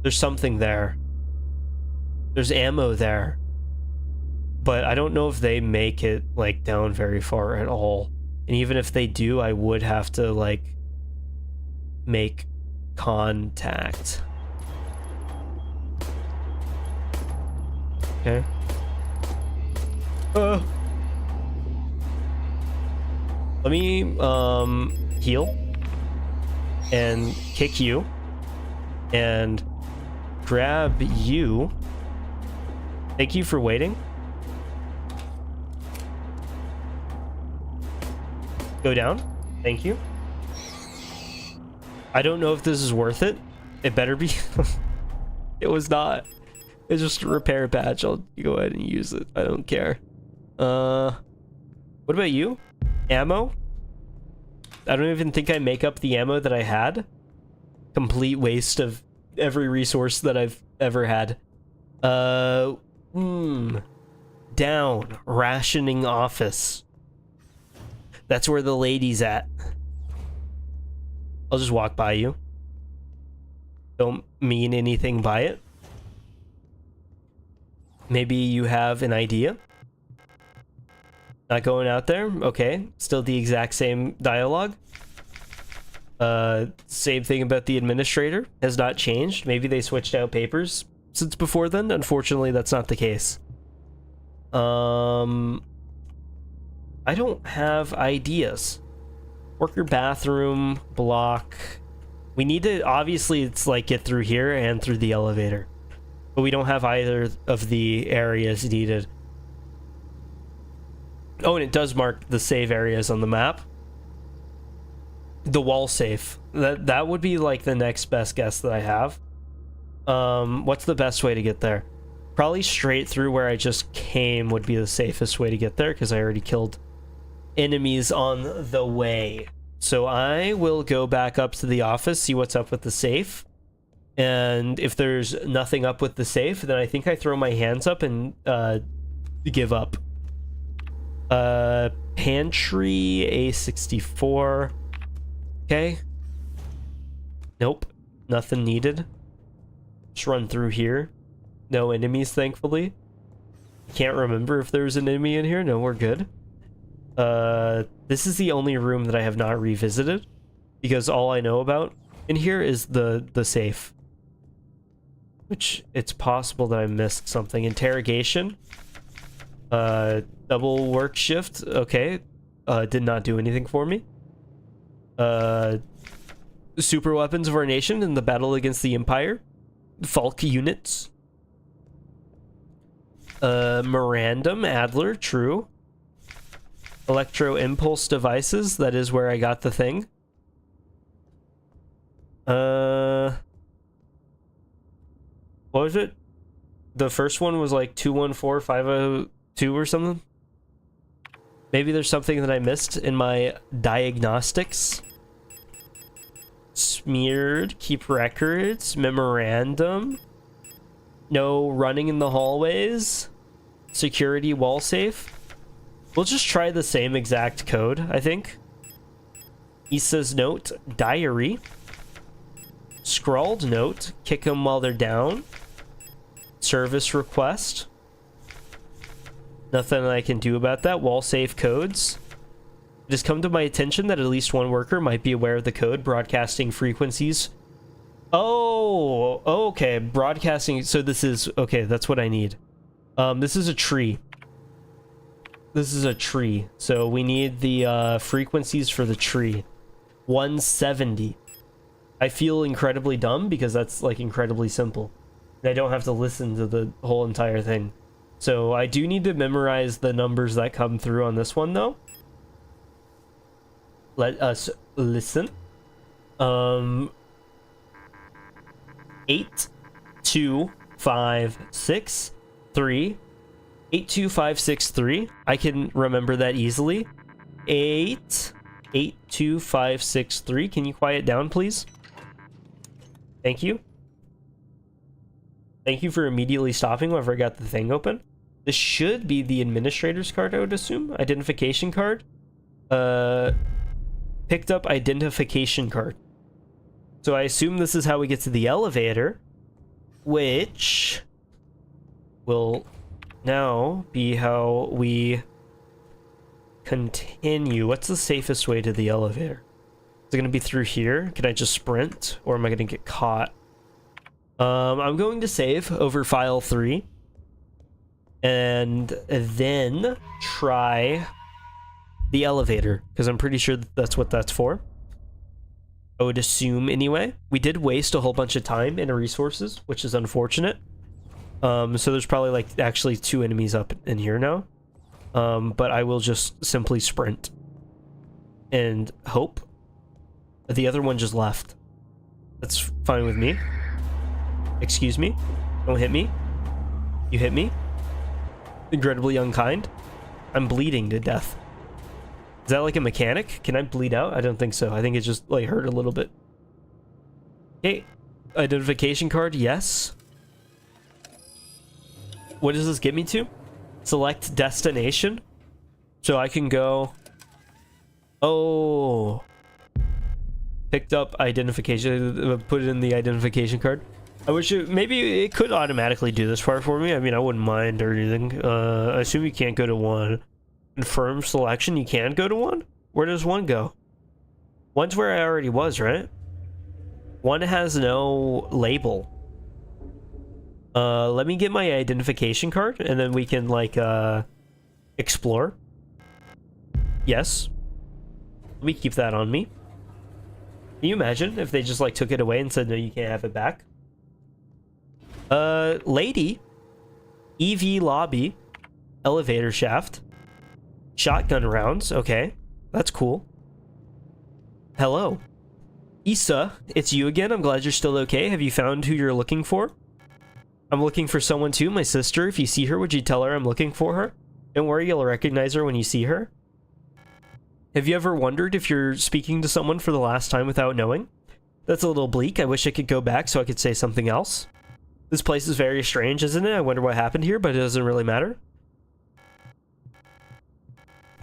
Speaker 1: There's something there. There's ammo there. But I don't know if they make it, like, down very far at all. And even if they do, I would have to, like, make contact. Okay. Let me, heal. And kick you. And grab you. Thank you for waiting. Go down. Thank you. I don't know if this is worth it. It better be. It was not. It's just a repair patch. I'll go ahead and use it. I don't care. What about you? Ammo? I don't even think I make up the ammo that I had. Complete waste of every resource that I've ever had. Down. Rationing office. That's where the lady's at. I'll just walk by you. Don't mean anything by it. Maybe you have an idea. Not going out there? Okay. Still the exact same dialogue. Same thing about the administrator. Has not changed. Maybe they switched out papers since before then. Unfortunately, that's not the case. I don't have ideas. Worker bathroom, block. We need to, obviously, it's like get through here and through the elevator. But we don't have either of the areas needed. Oh, and it does mark the save areas on the map. The wall safe. That would be like the next best guess that I have. What's the best way to get there? Probably straight through where I just came would be the safest way to get there, because I already killed enemies on the way. So I will go back up to the office, see what's up with the safe. And if there's nothing up with the safe, then I think I throw my hands up and give up. Pantry, A64. Okay. Nope. Nothing needed. Just run through here. No enemies, thankfully. Can't remember if there's an enemy in here. No, we're good. This is the only room that I have not revisited, because all I know about in here is the safe. Which, it's possible that I missed something. Interrogation. Double work shift. Okay. Did not do anything for me. Super weapons of our nation in the battle against the Empire. Falk units. Memorandum, Adler, true. Electro impulse devices, that is where I got the thing. What was it? The first one was like 214502 or something? Maybe there's something that I missed in my diagnostics. Smeared, keep records, memorandum. No running in the hallways. Security wall safe. We'll just try the same exact code, I think. Issa's note, diary. Scrawled note, kick them while they're down. Service request. Nothing I can do about that. Wall safe codes. It has come to my attention that at least one worker might be aware of the code broadcasting frequencies. Oh, okay. Broadcasting. So this is, okay, that's what I need. This is a tree. This is a tree. So we need the frequencies for the tree. 170. I feel incredibly dumb because that's like incredibly simple. And I don't have to listen to the whole entire thing. So I do need to memorize the numbers that come through on this one though. Let us listen. 82563. 82563. I can remember that easily. 82563. Can you quiet down, please? Thank you. Thank you for immediately stopping whenever I got the thing open. This should be the administrator's card, I would assume. Identification card. Picked up identification card. So I assume this is how we get to the elevator. which will now be how we continue. What's the safest way to the elevator? Is it going to be through here? Can I just sprint, or am I going to get caught? I'm going to save over file 3 and then try the elevator, because I'm pretty sure that's what that's for. I would assume anyway. We did waste a whole bunch of time and resources, which is unfortunate. So there's probably like actually 2 enemies up in here now. But I will just simply sprint and hope. The other one just left. That's fine with me. Excuse me. Don't hit me. You hit me. Incredibly unkind. I'm bleeding to death. Is that like a mechanic? Can I bleed out? I don't think so. I think it just like hurt a little bit. Okay. Identification card, yes. What does this get me to? Select destination. So I can go... Oh. Picked up identification. Put it in the identification card. I wish maybe it could automatically do this part for me. I mean, I wouldn't mind or anything. I assume you can't go to 1. Confirm selection, you can go to 1? Where does 1 go? 1's where I already was, right? 1 has no label. Let me get my identification card, and then we can, like, explore. Yes. Let me keep that on me. Can you imagine if they just, like, took it away and said, no, you can't have it back? Lady. EV lobby. Elevator shaft. Shotgun rounds. Okay. That's cool. Hello. Issa, it's you again. I'm glad you're still okay. Have you found who you're looking for? I'm looking for someone too, my sister. If you see her, would you tell her I'm looking for her? Don't worry, you'll recognize her when you see her. Have you ever wondered if you're speaking to someone for the last time without knowing? That's a little bleak. I wish I could go back so I could say something else. This place is very strange, isn't it? I wonder what happened here, but it doesn't really matter.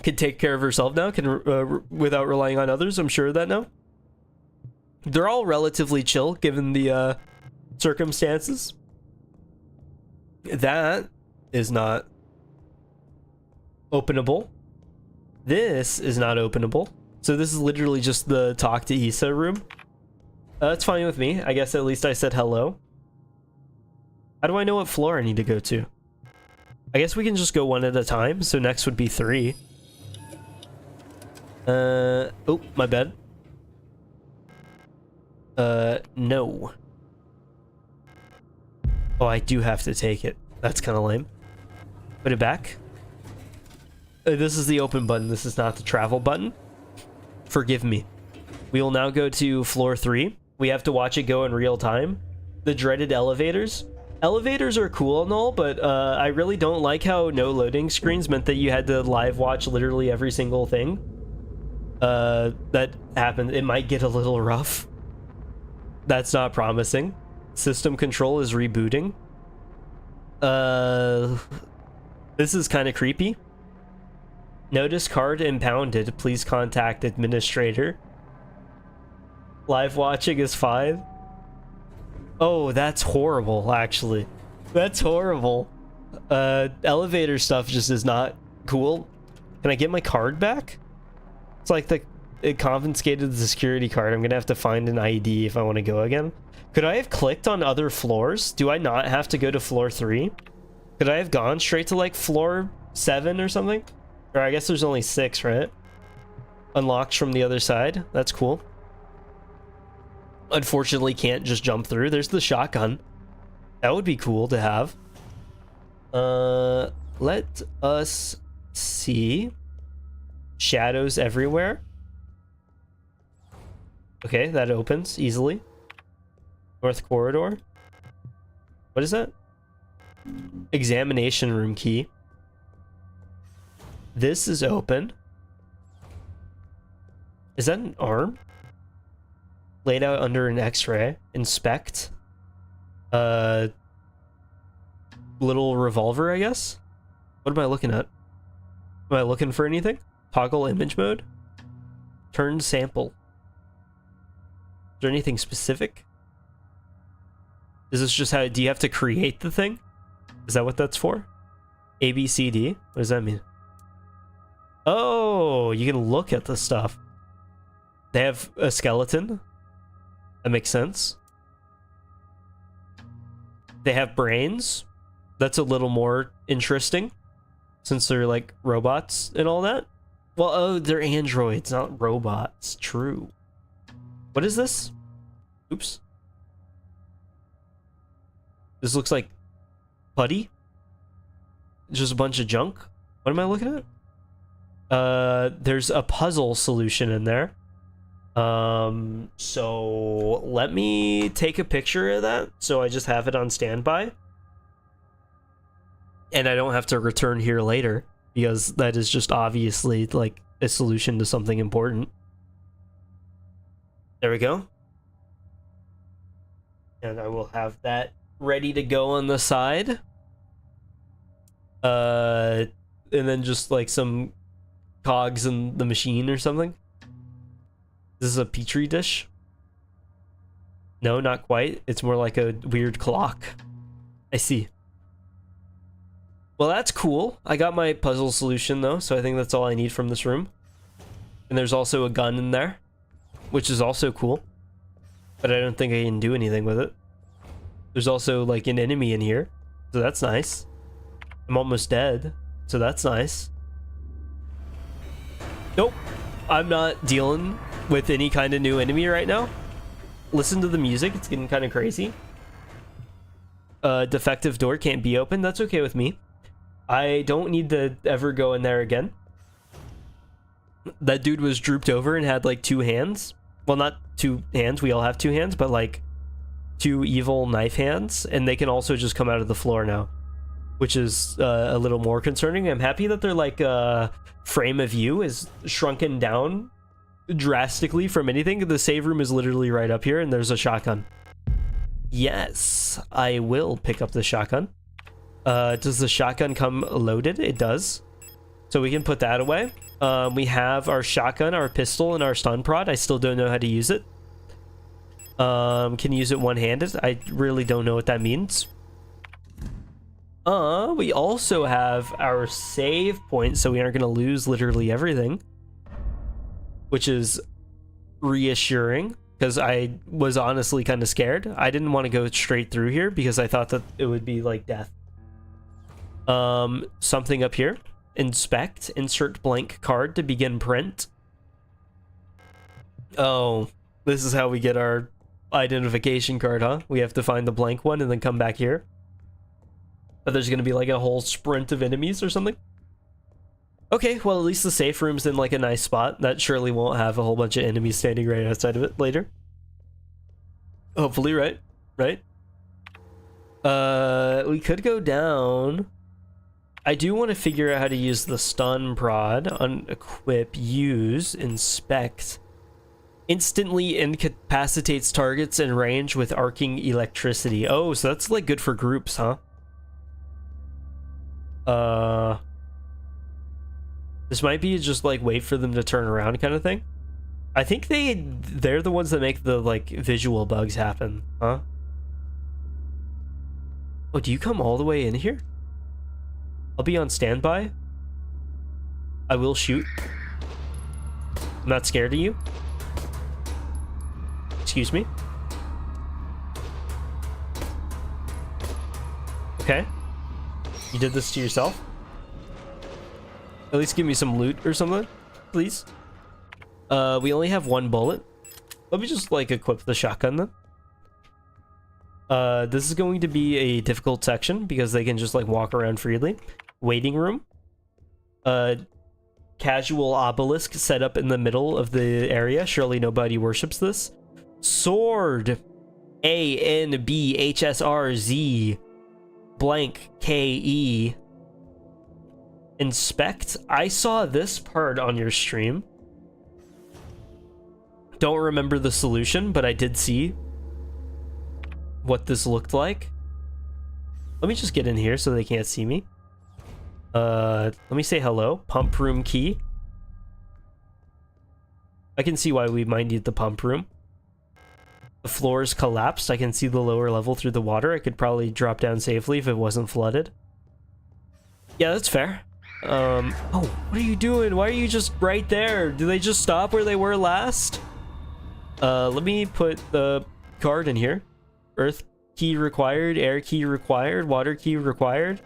Speaker 1: Can take care of herself now, can without relying on others. I'm sure of that now. They're all relatively chill, given the circumstances. That is not openable. This is not openable. So this is literally just the talk to Issa room. That's fine with me. I guess at least I said hello. How do I know what floor I need to go to? I guess we can just go 1 at a time. So next would be 3. Oh, my bad. No. Oh, I do have to take it. That's kind of lame. Put it back. This is the open button. This is not the travel button. Forgive me. We will now go to floor 3. We have to watch it go in real time. The dreaded elevators. Elevators are cool and all, but I really don't like how no loading screens meant that you had to live watch literally every single thing. That happened. It might get a little rough. That's not promising. System control is rebooting. This is kind of creepy. Notice card impounded. Please contact administrator. Live watching is fine. Oh, that's horrible, actually. That's horrible. Elevator stuff just is not cool. Can I get my card back? It's like it confiscated the security card. I'm gonna have to find an ID if I want to go again. Could I have clicked on other floors? Do I not have to go to floor 3? Could I have gone straight to like floor 7 or something? Or I guess there's only 6, right? Unlocked from the other side. That's cool. Unfortunately, can't just jump through. There's the shotgun. That would be cool to have. Let us see. Shadows everywhere. Okay, that opens easily. North corridor. What is that? Examination room key. This is open. Is that an arm? Laid out under an x-ray. Inspect. Little revolver, I guess? What am I looking at? Am I looking for anything? Toggle image mode? Turn sample. Is there anything specific? Is this just how, do you have to create the thing? Is that what that's for? A, B, C, D? What does that mean? Oh, you can look at the stuff. They have a skeleton. That makes sense. They have brains. That's a little more interesting, since they're like robots and all that. Well, oh, they're androids, not robots. True. What is this? Oops. This looks like putty. Just a bunch of junk. What am I looking at? There's a puzzle solution in there. So let me take a picture of that so I just have it on standby. And I don't have to return here later, because that is just obviously like a solution to something important. There we go. And I will have that ready to go on the side. And then just like some cogs in the machine or something. This is a petri dish. No, not quite. It's more like a weird clock. I see. Well, that's cool. I got my puzzle solution though, so I think that's all I need from this room. And there's also a gun in there, which is also cool. But I don't think I can do anything with it. There's also like an enemy in here, so that's nice. I'm almost dead, so that's nice. Nope, I'm not dealing with any kind of new enemy right now. Listen to the music, it's getting kind of crazy. Defective door can't be opened, that's okay with me. I don't need to ever go in there again. That dude was drooped over and had like 2 hands. Well, not 2 hands, we all have 2 hands, but like 2 evil knife hands, and they can also just come out of the floor now, which is a little more concerning. I'm happy that their like frame of view is shrunken down drastically from anything. The save room is literally right up here, and there's a shotgun. Yes, I will pick up the shotgun. Does the shotgun come loaded? It does. So we can put that away. We have our shotgun, our pistol, and our stun prod. I still don't know how to use it. Can use it one-handed. I really don't know what that means. We also have our save point, so we aren't going to lose literally everything, which is reassuring, because I was honestly kind of scared. I didn't want to go straight through here because I thought that it would be like death. Something up here. Inspect. Insert blank card to begin print. Oh, this is how we get our identification card, huh? We have to find the blank one and then come back here. But there's gonna be like a whole sprint of enemies or something. Okay, well, at least the safe room's in like a nice spot. That surely won't have a whole bunch of enemies standing right outside of it later. Hopefully, right? Right? We could go down. I do want to figure out how to use the stun prod. Unequip, use, inspect. Instantly incapacitates targets in range with arcing electricity. Oh, so that's like good for groups, huh? This might be just like wait for them to turn around kind of thing. I think they're the ones that make the like visual bugs happen, huh? Oh, do you come all the way in here? I'll be on standby. I will shoot. I'm not scared of you. Excuse me. Okay. You did this to yourself? At least give me some loot or something, please. We only have 1 bullet. Let me just like equip the shotgun then. This is going to be a difficult section because they can just like walk around freely. Waiting room. Casual obelisk set up in the middle of the area. Surely nobody worships this. Sword. ANBHSRZ blank KE. Inspect. I saw this part on your stream. Don't remember the solution, but I did see what this looked like. Let me just get in here so they can't see me. Let me say hello. Pump room key. I can see why we might need the pump room. The floors collapsed. I can see the lower level through the water. I could probably drop down safely if it wasn't flooded. Yeah, that's fair. Oh, what are you doing? Why are you just right there? Do they just stop where they were last? Let me put the card in here. Earth key required, air key required, water key required,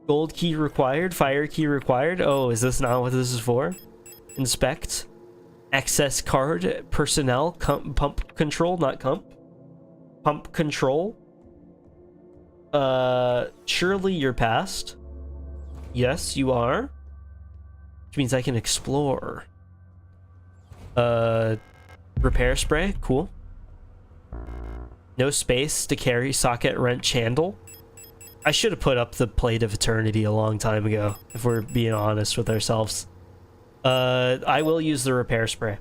Speaker 1: gold key required, fire key required. Oh, is this not what this is for? Inspect. Access card, personnel, pump control, not pump control. Surely you're past. Yes, you are. Which means I can explore. Repair spray, cool. No space to carry socket wrench chandle. I should have put up the plate of eternity a long time ago, if we're being honest with ourselves. I will use the repair spray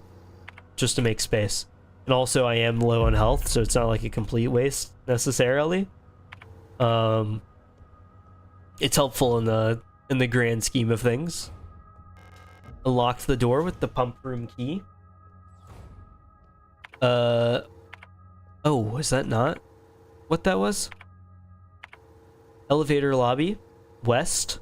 Speaker 1: just to make space. And also I am low on health, so it's not like a complete waste necessarily. It's helpful in the grand scheme of things. Unlock the door with the pump room key. Oh, was that not what that was? Elevator lobby, west.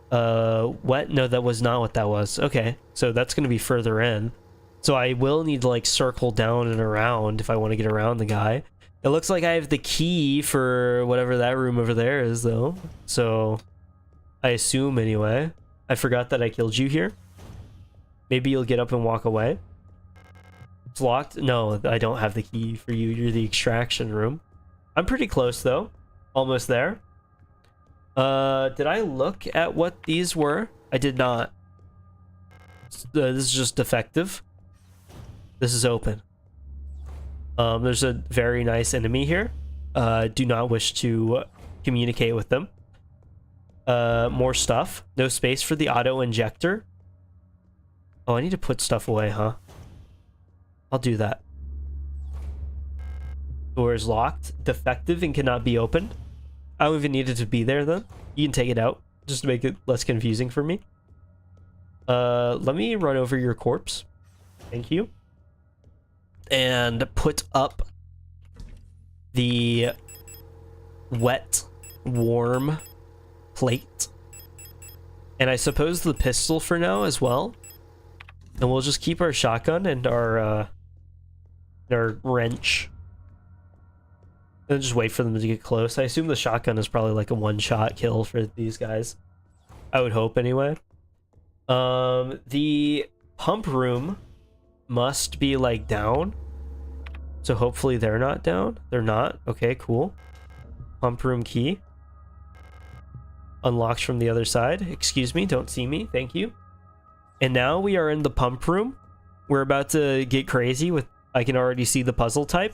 Speaker 1: What? No, that was not what that was. Okay, so that's gonna be further in. So I will need to like circle down and around if I want to get around the guy. It looks like I have the key for whatever that room over there is though. So I assume anyway. I forgot that I killed you here. Maybe you'll get up and walk away. It's locked? No, I don't have the key for you. You're the extraction room. I'm pretty close though. Almost there. Did I look at what these were? I did not. This is just defective. This is open. There's a very nice enemy here. Do not wish to communicate with them. More stuff. No space for the auto injector. Oh, I need to put stuff away, huh? I'll do that. Door is locked. Defective and cannot be opened. I don't even need it to be there then. You can take it out just to make it less confusing for me. Let me run over your corpse. Thank you. And put up the wet, warm plate. And I suppose the pistol for now as well. And we'll just keep our shotgun and our wrench. And just wait for them to get close. I assume the shotgun is probably like a one-shot kill for these guys. I would hope anyway. The pump room must be like down. So hopefully they're not down. They're not. Okay, cool. Pump room key. Unlocked from the other side. Excuse me, don't see me. Thank you. And now we are in the pump room. We're about to get crazy with, I can already see the puzzle type.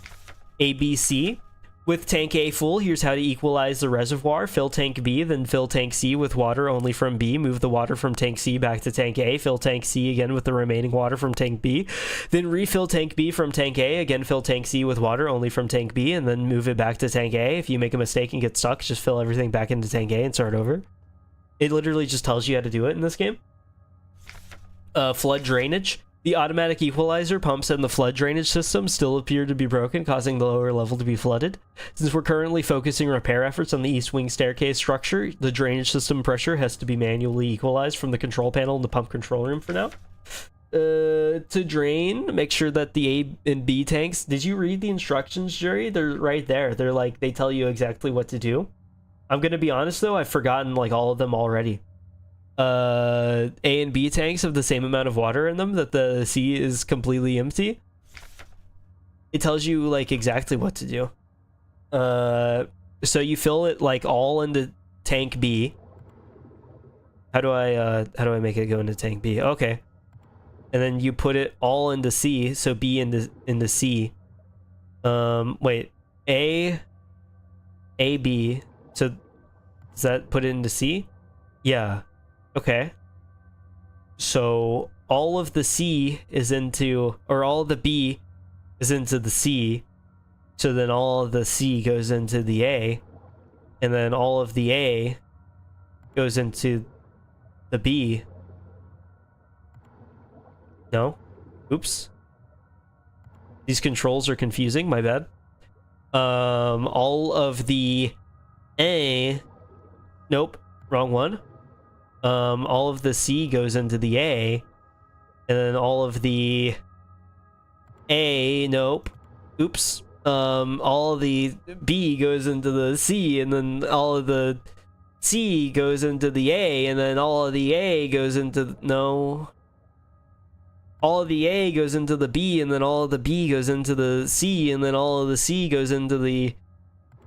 Speaker 1: ABC. With tank A full, here's how to equalize the reservoir. Fill tank B, then fill tank C with water only from B. Move the water from tank C back to tank A. Fill tank C again with the remaining water from tank B. Then refill tank B from tank A. Again, fill tank C with water only from tank B, and then move it back to tank A. If you make a mistake and get stuck, just fill everything back into tank A and start over. It literally just tells you how to do it in this game. Flood drainage. The automatic equalizer pumps and the flood drainage system still appear to be broken, causing the lower level to be flooded. Since we're currently focusing repair efforts on the east wing staircase structure, the drainage system pressure has to be manually equalized from the control panel in the pump control room for now. To drain, make sure that the A and B tanks... Did you read the instructions, Jerry? They're right there. They're like, they tell you exactly what to do. I'm gonna be honest though, I've forgotten like all of them already. A and B tanks have the same amount of water in them that the C is completely empty. It tells you like exactly what to do. So you fill it like all into tank B. How do I make it go into tank B? Okay. And then you put it all into C, so B into C. Wait, A B. So does that put it into C? Yeah. Okay. So all of the C is into, or all of the B is into the C. So then all of the C goes into the A. And then all of the A goes into the B. No? Oops. These controls are confusing, my bad. All of the A... Nope, wrong one. All of the C goes into the A, and then all of the A, nope. Oops. All of the B goes into the C, and then all of the C goes into the A, and then all of the A goes into... No. All of the A goes into the B, and then all of the B goes into the C, and then all of the C goes into the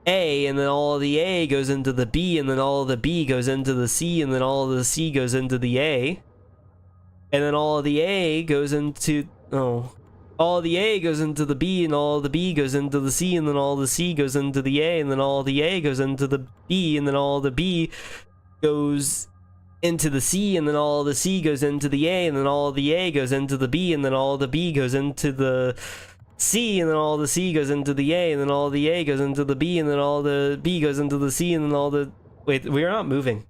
Speaker 1: A, and then all of the A goes into the B, and then all of the B goes into the C, and then all of the C goes into the A, and then all of the A goes into... Oh. All of the A goes into the B, and all of the B goes into the C, and then all of the C goes into the A, and then all of the A goes into the B, and then all of the B goes into the C, and then all of the C goes into the A, and then all of the A goes into the B, and then all of the B goes into the C, and then all of the C goes into the A, and then all of the A goes into the B, and then all of the B goes into the C, and then all the... Wait, we are not moving.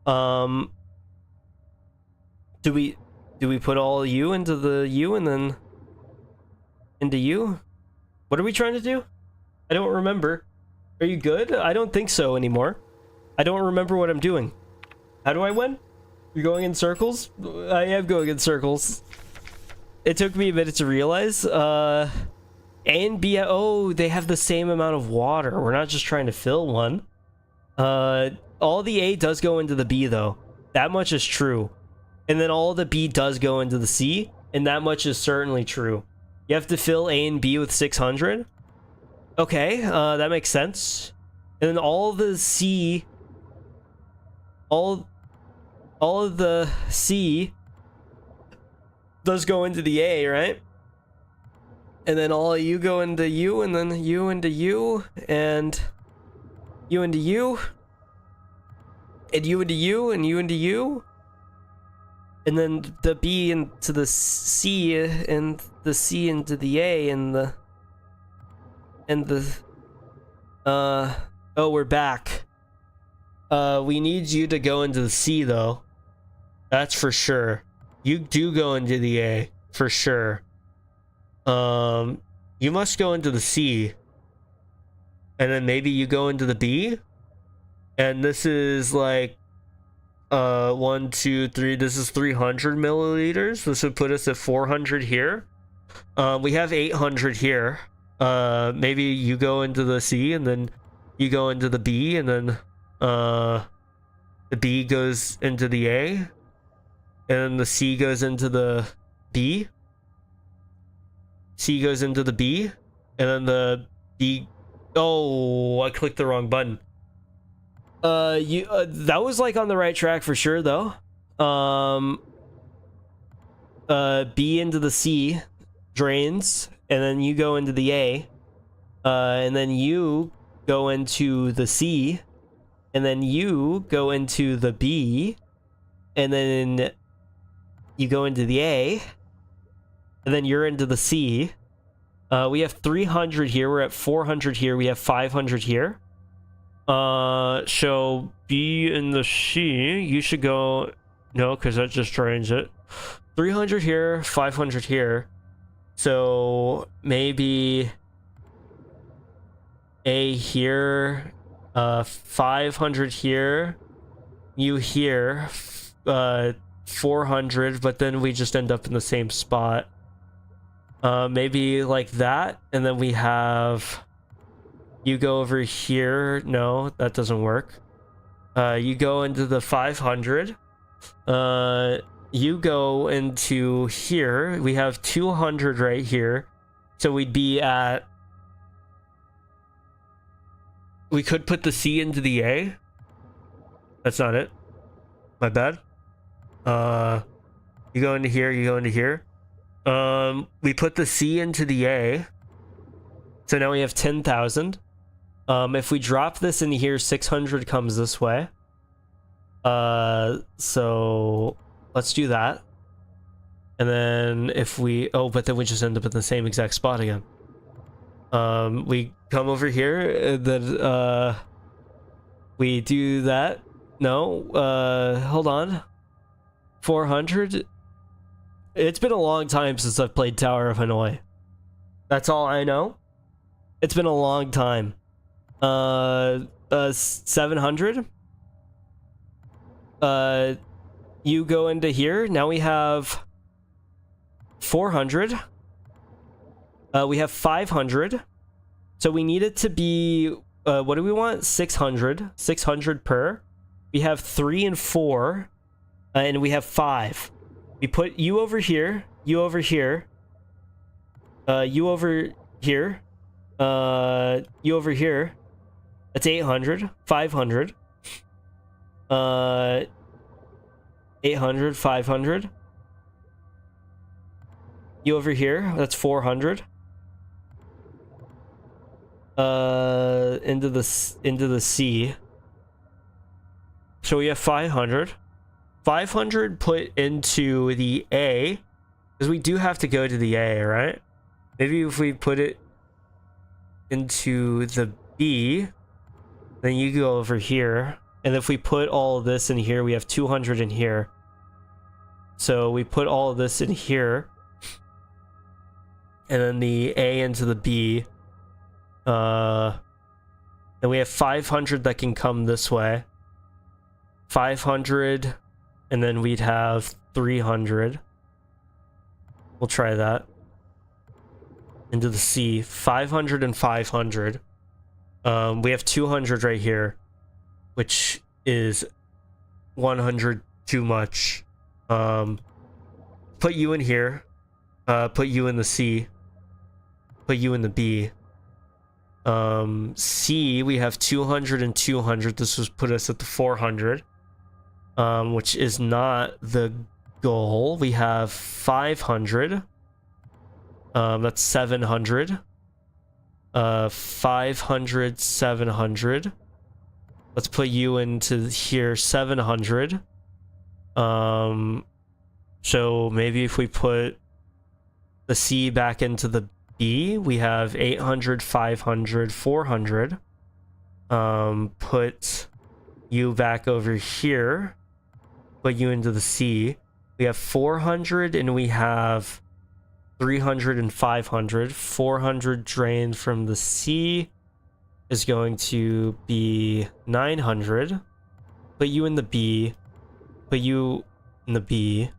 Speaker 1: Do we put all U into the U, and then into U? What are we trying to do? I don't remember. Are you good? I don't think so anymore. I don't remember what I'm doing. How do I win? You're going in circles? I am going in circles. It took me a minute to realize. A and B, oh, they have the same amount of water. We're not just trying to fill one. All the A does go into the B, though. That much is true. And then all the B does go into the C, and that much is certainly true. You have to fill A and B with 600. Okay, that makes sense. And then all the C... All of the C does go into the A, right? And then all of U go into U, and then U into U, and U into U, and U into U, and U into U, and then the B into the C, and the C into the A, and the oh, we're back. We need you to go into the C, though. That's for sure. You do go into the A, for sure. You must go into the C. And then maybe you go into the B. And this is like, 1, 2, 3, this is 300 milliliters. This would put us at 400 here. We have 800 here. Maybe you go into the C, and then you go into the B, and then the B goes into the A, and then the C goes into the B. C goes into the B, and then the B... Oh, I clicked the wrong button. That was like on the right track for sure, though. B into the C drains, and then you go into the A, and then you go into the C, and then you go into the B, and then you go into the A, and then you're into the C. We have 300 here, we're at 400 here, we have 500 here. So B in the C, you should go... No, because that just drains it. 300 here, 500 here. So maybe A here, 500 here, you here, 400, but then we just end up in the same spot. Maybe like that, and then we have... You go over here. No, that doesn't work. You go into the 500. You go into here. We have 200 right here. So we'd be at... We could put the C into the A. That's not it. My bad. You go into here, you go into here. We put the C into the A. So now we have 10,000. If we drop this in here, 600 comes this way. So let's do that. And then if we... Oh, but then we just end up in the same exact spot again. We come over here, and then we do that. No, hold on. 400. It's been a long time since I've played Tower of Hanoi. That's all I know. It's been a long time. 700. You go into here. Now we have 400. We have 500. So we need it to be, what do we want? 600. 600 per. We have 3 and 4. And we have 5. We put you over here. You over here. You over here. You over here. That's 800. 500. 800. 500. You over here. That's 400. Into the sea. So we have 500. 500 put into the A, because we do have to go to the A, right? Maybe if we put it into the B, then you go over here. And if we put all of this in here, we have 200 in here. So we put all of this in here. And then the A into the B. Then we have 500 that can come this way. 500, and then we'd have 300. We'll try that. Into the C. 500 and 500. We have 200 right here, which is 100 too much. Put you in here. Put you in the C. Put you in the B. C, we have 200 and 200. This was put us at the 400, which is not the goal. We have 500. That's 700. 500, 700. Let's put you into here, 700. So maybe if we put the C back into the B, we have 800, 500, 400. Put you back over here. Put you into the C. We have 400 and we have 300 and 500. 400 drained from the C is going to be 900. Put you in the B. Put you in the B.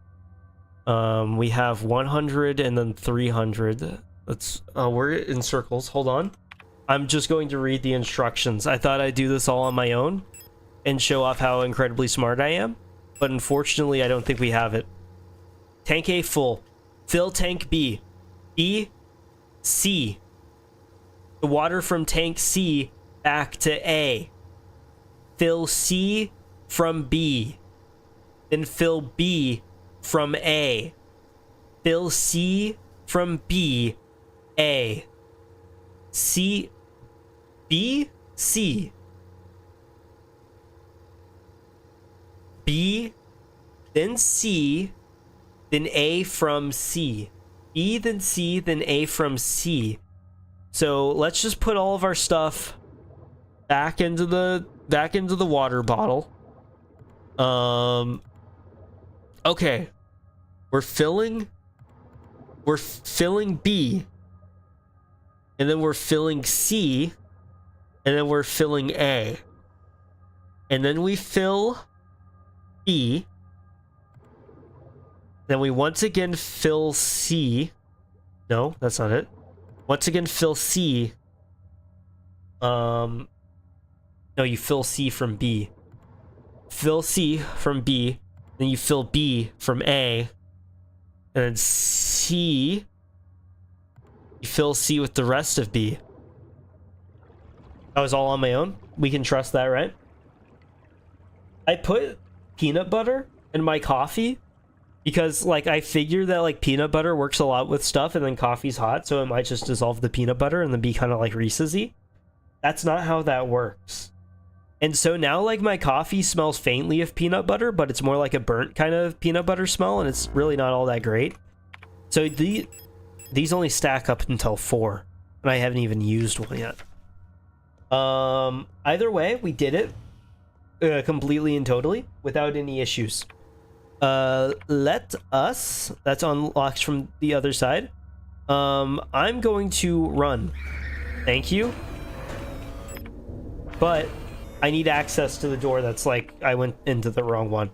Speaker 1: We have 100 and then 300. Let's, we're in circles. Hold on. I'm just going to read the instructions. I thought I'd do this all on my own and show off how incredibly smart I am, but unfortunately I don't think we have it. Tank A full. Fill tank B. B, C. The water from tank C back to A. Fill C from B. Then fill B from A. Fill C from B. A. C. B. C. B. Then C. Then A from C. B, then C, then A from C. So let's just put all of our stuff back into the water bottle. Okay. We're filling B. And then we're filling C. And then we're filling A. And then we fill B. Then we once again fill C. No, that's not it. Once again fill C. No, you fill C from B. Fill C from B. Then you fill B from A. And then C. You fill C with the rest of B. That was all on my own. We can trust that, right? I put peanut butter in my coffee because, like, I figure that, like, peanut butter works a lot with stuff and then coffee's hot, so it might just dissolve the peanut butter and then be kind of like Reese's-y. That's not how that works. And so now, like, my coffee smells faintly of peanut butter, but it's more like a burnt kind of peanut butter smell, and it's really not all that great. So these only stack up until 4, and I haven't even used one yet. Either way, we did it completely and totally without any issues. Let us, that's unlocked from the other side. I'm going to run. Thank you. But I need access to the door that's like, I went into the wrong one.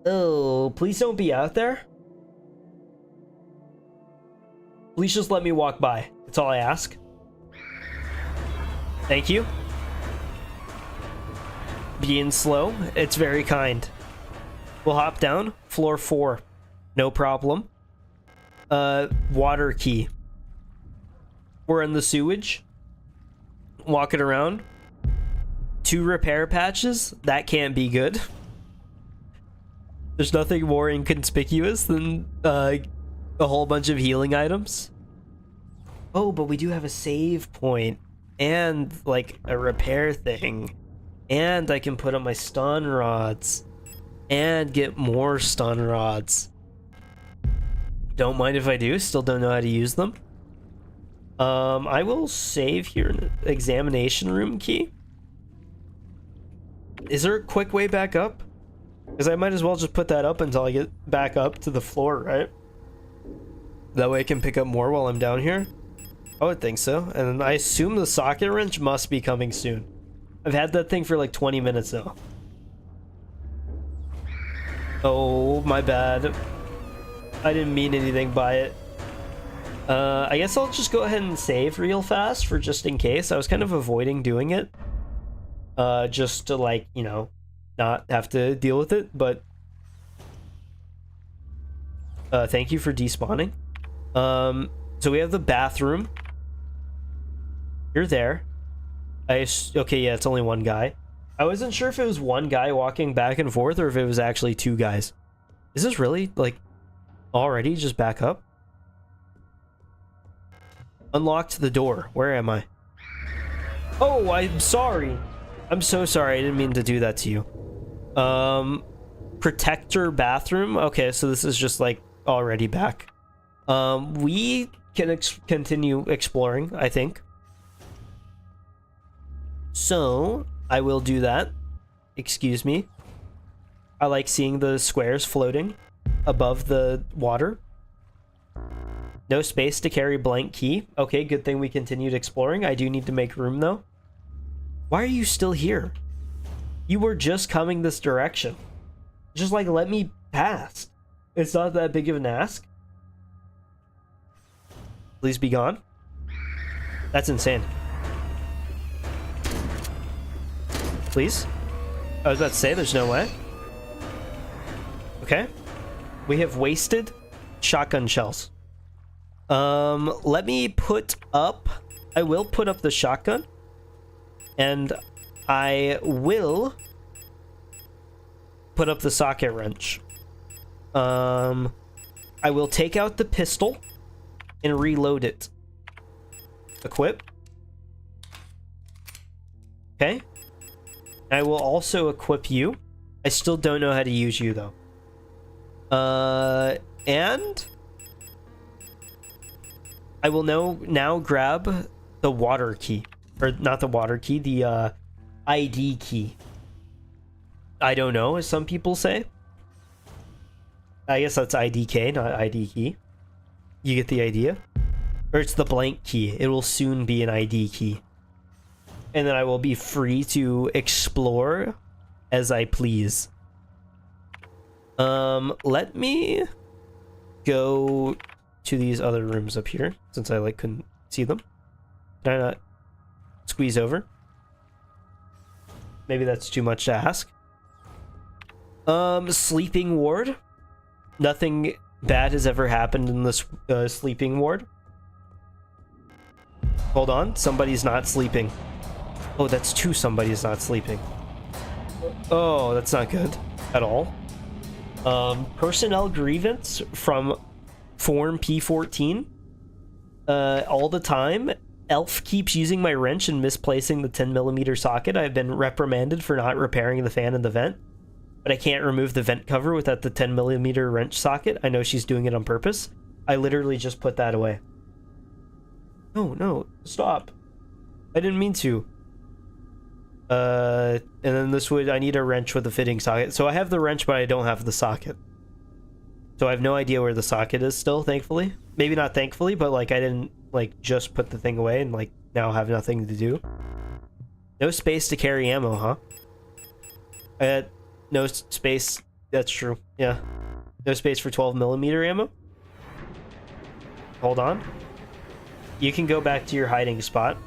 Speaker 1: Oh, please don't be out there. Please just let me walk by. That's all I ask. Thank you. Being slow, it's very kind. We'll hop down. Floor 4. No problem. Water key. We're in the sewage. Walking around. 2 repair patches. That can't be good. There's nothing more inconspicuous than a whole bunch of healing items. Oh, but we do have a save point and like a repair thing. And I can put on my stun rods and get more stun rods. Don't mind if I do. Still don't know how to use them. I will save here in the examination room key. Is there a quick way back up? Because I might as well just put that up until I get back up to the floor, right? That way I can pick up more while I'm down here. I would think so. And I assume the socket wrench must be coming soon. I've had that thing for like 20 minutes now. Oh, my bad. I didn't mean anything by it. I guess I'll just go ahead and save real fast for just in case. I was kind of avoiding doing it. Just to like, you know, not have to deal with it, but thank you for despawning. So we have the bathroom. You're there. Okay, yeah, it's only one guy. I wasn't sure if it was one guy walking back and forth or if it was actually 2 guys. Is this really like already just back up? Unlocked the door. Where am I? Oh, I'm sorry. I'm so sorry. I didn't mean to do that to you. Protector bathroom. Okay, so this is just like already back. We can continue exploring, I think. So I will do that. Excuse me. I like seeing the squares floating above the water. No space to carry blank key. Okay, good thing we continued exploring. I do need to make room though. Why are you still here? You were just coming this direction. Just like let me pass. It's not that big of an ask. Please be gone. That's insane. Please? I was about to say there's no way. Okay. We have wasted shotgun shells. Let me put up... I will put up the shotgun. And I will put up the socket wrench. I will take out the pistol and reload it. Equip. Okay. I will also equip you. I still don't know how to use you though. And I will now grab the water key. Or not the water key, the ID key. I don't know, as some people say. I guess that's IDK, not ID key. You get the idea? Or it's the blank key. It will soon be an ID key. And then I will be free to explore as I please. Let me go to these other rooms up here, since I like couldn't see them. Can I not squeeze over? Maybe that's too much to ask. Sleeping ward. Nothing bad has ever happened in this sleeping ward. Hold on, somebody's not sleeping. Oh, that's 2 somebody's not sleeping. Oh, that's not good at all. Personnel grievance from Form P14. All the time. Elf keeps using my wrench and misplacing the 10mm socket. I've been reprimanded for not repairing the fan in the vent. But I can't remove the vent cover without the 10mm wrench socket. I know she's doing it on purpose. I literally just put that away. No, stop. I didn't mean to. And then I need a wrench with a fitting socket. So I have the wrench, but I don't have the socket. So I have no idea where the socket is still, thankfully. Maybe not thankfully, but like I didn't like just put the thing away and like now have nothing to do. No space to carry ammo, huh? No space. That's true. Yeah. No space for 12mm ammo. Hold on. You can go back to your hiding spot.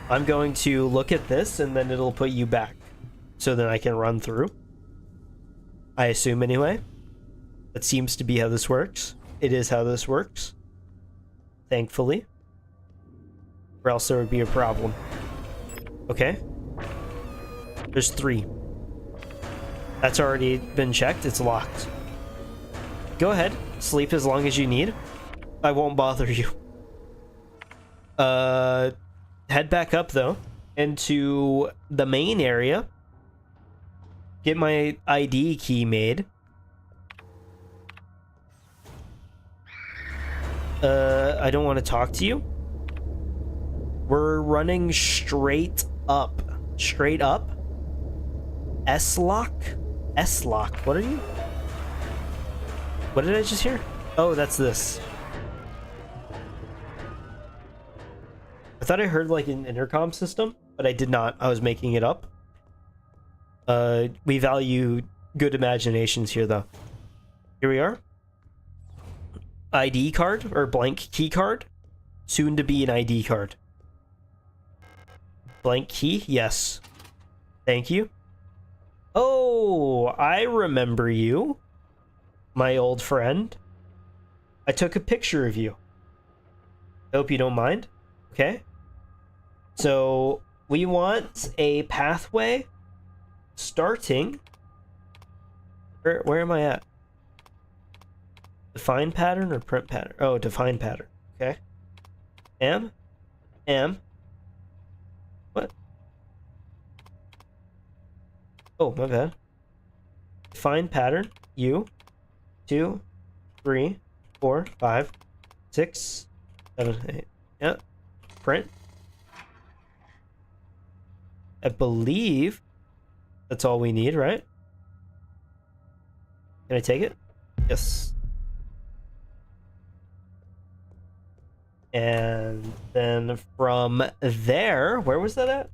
Speaker 1: I'm going to look at this and then it'll put you back. So then I can run through. I assume anyway. That seems to be how this works. It is how this works. Thankfully. Or else there would be a problem. Okay. There's 3. That's already been checked. It's locked. Go ahead. Sleep as long as you need. I won't bother you. Head back up, though. Into the main area. Get my ID key made. I don't want to talk to you. We're running straight up. Straight up? S-lock? S-lock. What are you? What did I just hear? Oh, that's this. I thought I heard like an intercom system, but I did not. I was making it up. We value good imaginations here, though. Here we are. ID card, or blank key card. Soon to be an ID card. Blank key? Yes. Thank you. Oh, I remember you. My old friend. I took a picture of you. I hope you don't mind. Okay. So, we want a pathway starting... Where am I at? Define pattern or print pattern? Oh, define pattern. Okay. M. What? Oh, my bad. Define pattern. U. 2, 3, 4, 5, 6, 7, 8. Yeah. Print. I believe that's all we need, right? Can I take it? Yes. And then from there, where was that at?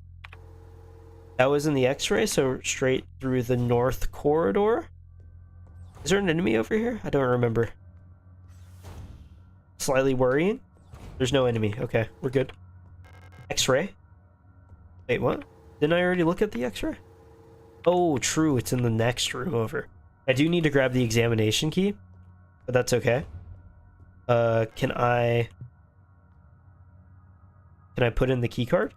Speaker 1: That was in the X-ray, so straight through the north corridor. Is there an enemy over here? I don't remember. Slightly worrying. There's no enemy. Okay, we're good. X-ray. Wait, what? Didn't I already look at the X-ray? Oh, true. It's in the next room over. I do need to grab the examination key, but that's okay. Can I put in the key card?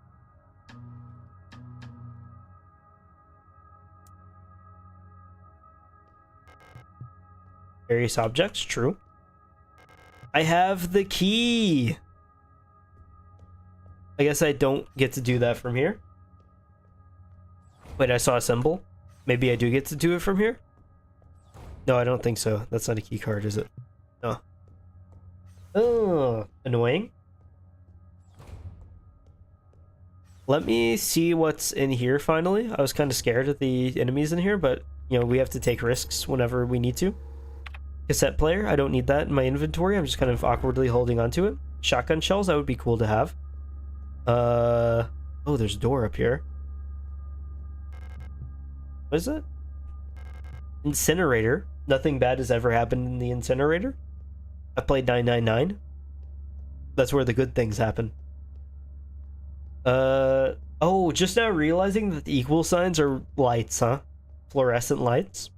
Speaker 1: Various objects, true. I have the key. I guess I don't get to do that from here. Wait, I saw a symbol. Maybe I do get to do it from here? No, I don't think so. That's not a key card, is it? No. Oh, annoying. Let me see what's in here finally. I was kind of scared of the enemies in here, but, you know, we have to take risks whenever we need to. Cassette player, I don't need that in my inventory. I'm just kind of awkwardly holding onto it. Shotgun shells, that would be cool to have. Oh, there's a door up here. What is it? Incinerator. Nothing bad has ever happened in the incinerator. I played 999. That's where the good things happen. Oh, just now realizing that the equal signs are lights, huh? Fluorescent lights.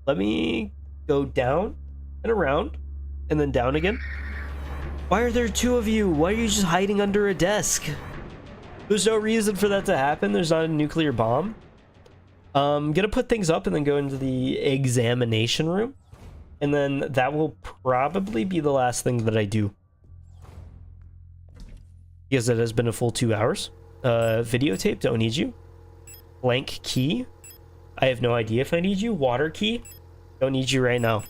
Speaker 1: Let me go down and around and then down again. Why are there 2 of you? Why are you just hiding under a desk? There's no reason for that to happen. There's not a nuclear bomb. I'm gonna put things up and then go into the examination room. And then that will probably be the last thing that I do. Because it has been a full 2 hours. Videotape, don't need you. Blank key. I have no idea if I need you. Water key. Don't need you right now.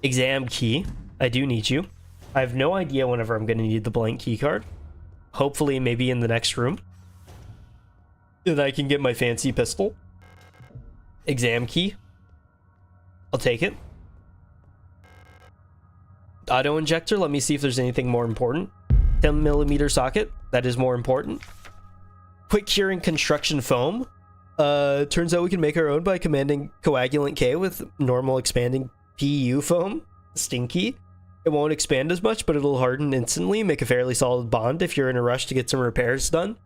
Speaker 1: Exam key. I do need you. I have no idea whenever I'm going to need the blank key card. Hopefully maybe in the next room. then I can get my fancy pistol. Exam key. I'll take it. Auto injector. Let me see if there's anything more important. 10mm socket. That is more important. Quick curing construction foam. Turns out we can make our own by commanding coagulant K with normal expanding PU foam. Stinky. It won't expand as much, but it'll harden instantly, make a fairly solid bond if you're in a rush to get some repairs done.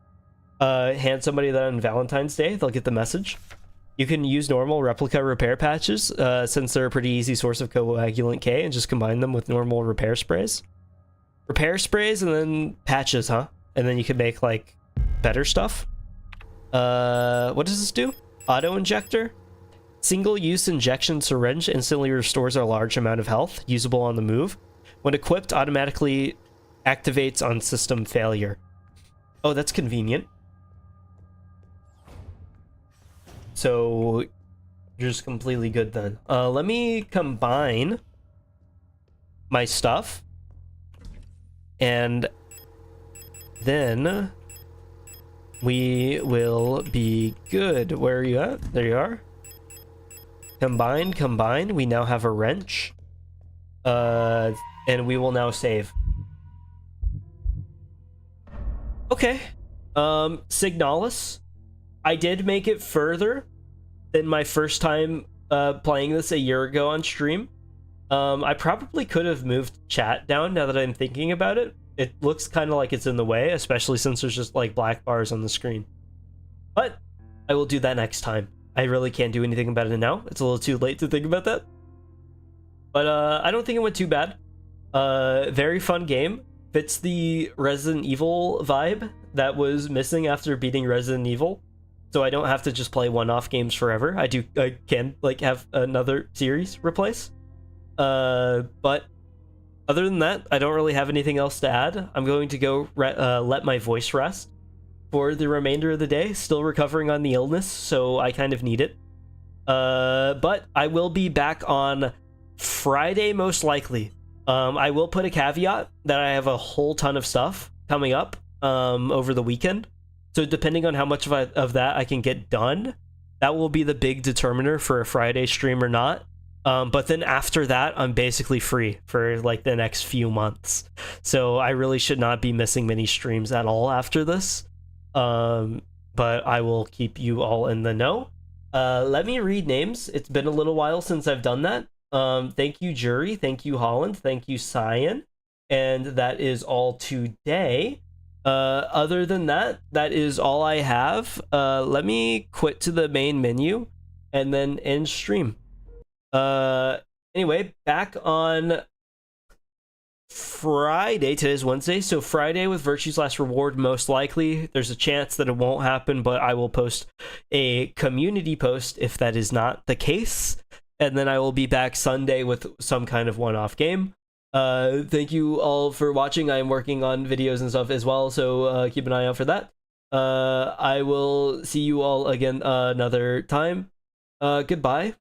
Speaker 1: Hand somebody that on Valentine's Day, they'll get the message. You can use normal replica repair patches, since they're a pretty easy source of coagulant K, and just combine them with normal repair sprays. Repair sprays and then patches, huh? And then you can make, like, better stuff. What does this do? Auto injector. Single-use injection syringe instantly restores a large amount of health, usable on the move. When equipped, automatically activates on system failure. Oh, that's convenient. So you're just completely good then. Let me combine my stuff. And then we will be good. Where are you at? There you are. Combine. We now have a wrench. And we will now save. Okay. Signalis. I did make it further than my first time playing this a year ago on stream. I probably could have moved chat down now that I'm thinking about it. It looks kind of like it's in the way, especially since there's just like black bars on the screen. But I will do that next time. I really can't do anything about it now. It's a little too late to think about that. But I don't think it went too bad. Very fun game. Fits the Resident Evil vibe that was missing after beating Resident Evil. So I don't have to just play one-off games forever. I can like have another series replace. But other than that, I don't really have anything else to add. I'm going to go let my voice rest for the remainder of the day. Still recovering on the illness, so I kind of need it. But I will be back on Friday, most likely. I will put a caveat that I have a whole ton of stuff coming up over the weekend. So depending on how much of that I can get done, that will be the big determiner for a Friday stream or not. But then after that, I'm basically free for like the next few months. So I really should not be missing many streams at all after this. But I will keep you all in the know. Let me read names. It's been a little while since I've done that. Thank you, Jury. Thank you, Holland. Thank you, Cyan. And that is all today. Other than that, that is all I have. Let me quit to the main menu and then end stream. Anyway, back on Friday. Today's Wednesday, so Friday with Virtue's Last Reward, most likely. There's a chance that it won't happen, but I will post a community post if that is not the case. And then I will be back Sunday with some kind of one-off game. Thank you all for watching. I am working on videos and stuff as well, so keep an eye out for that. I will see you all again another time. Goodbye.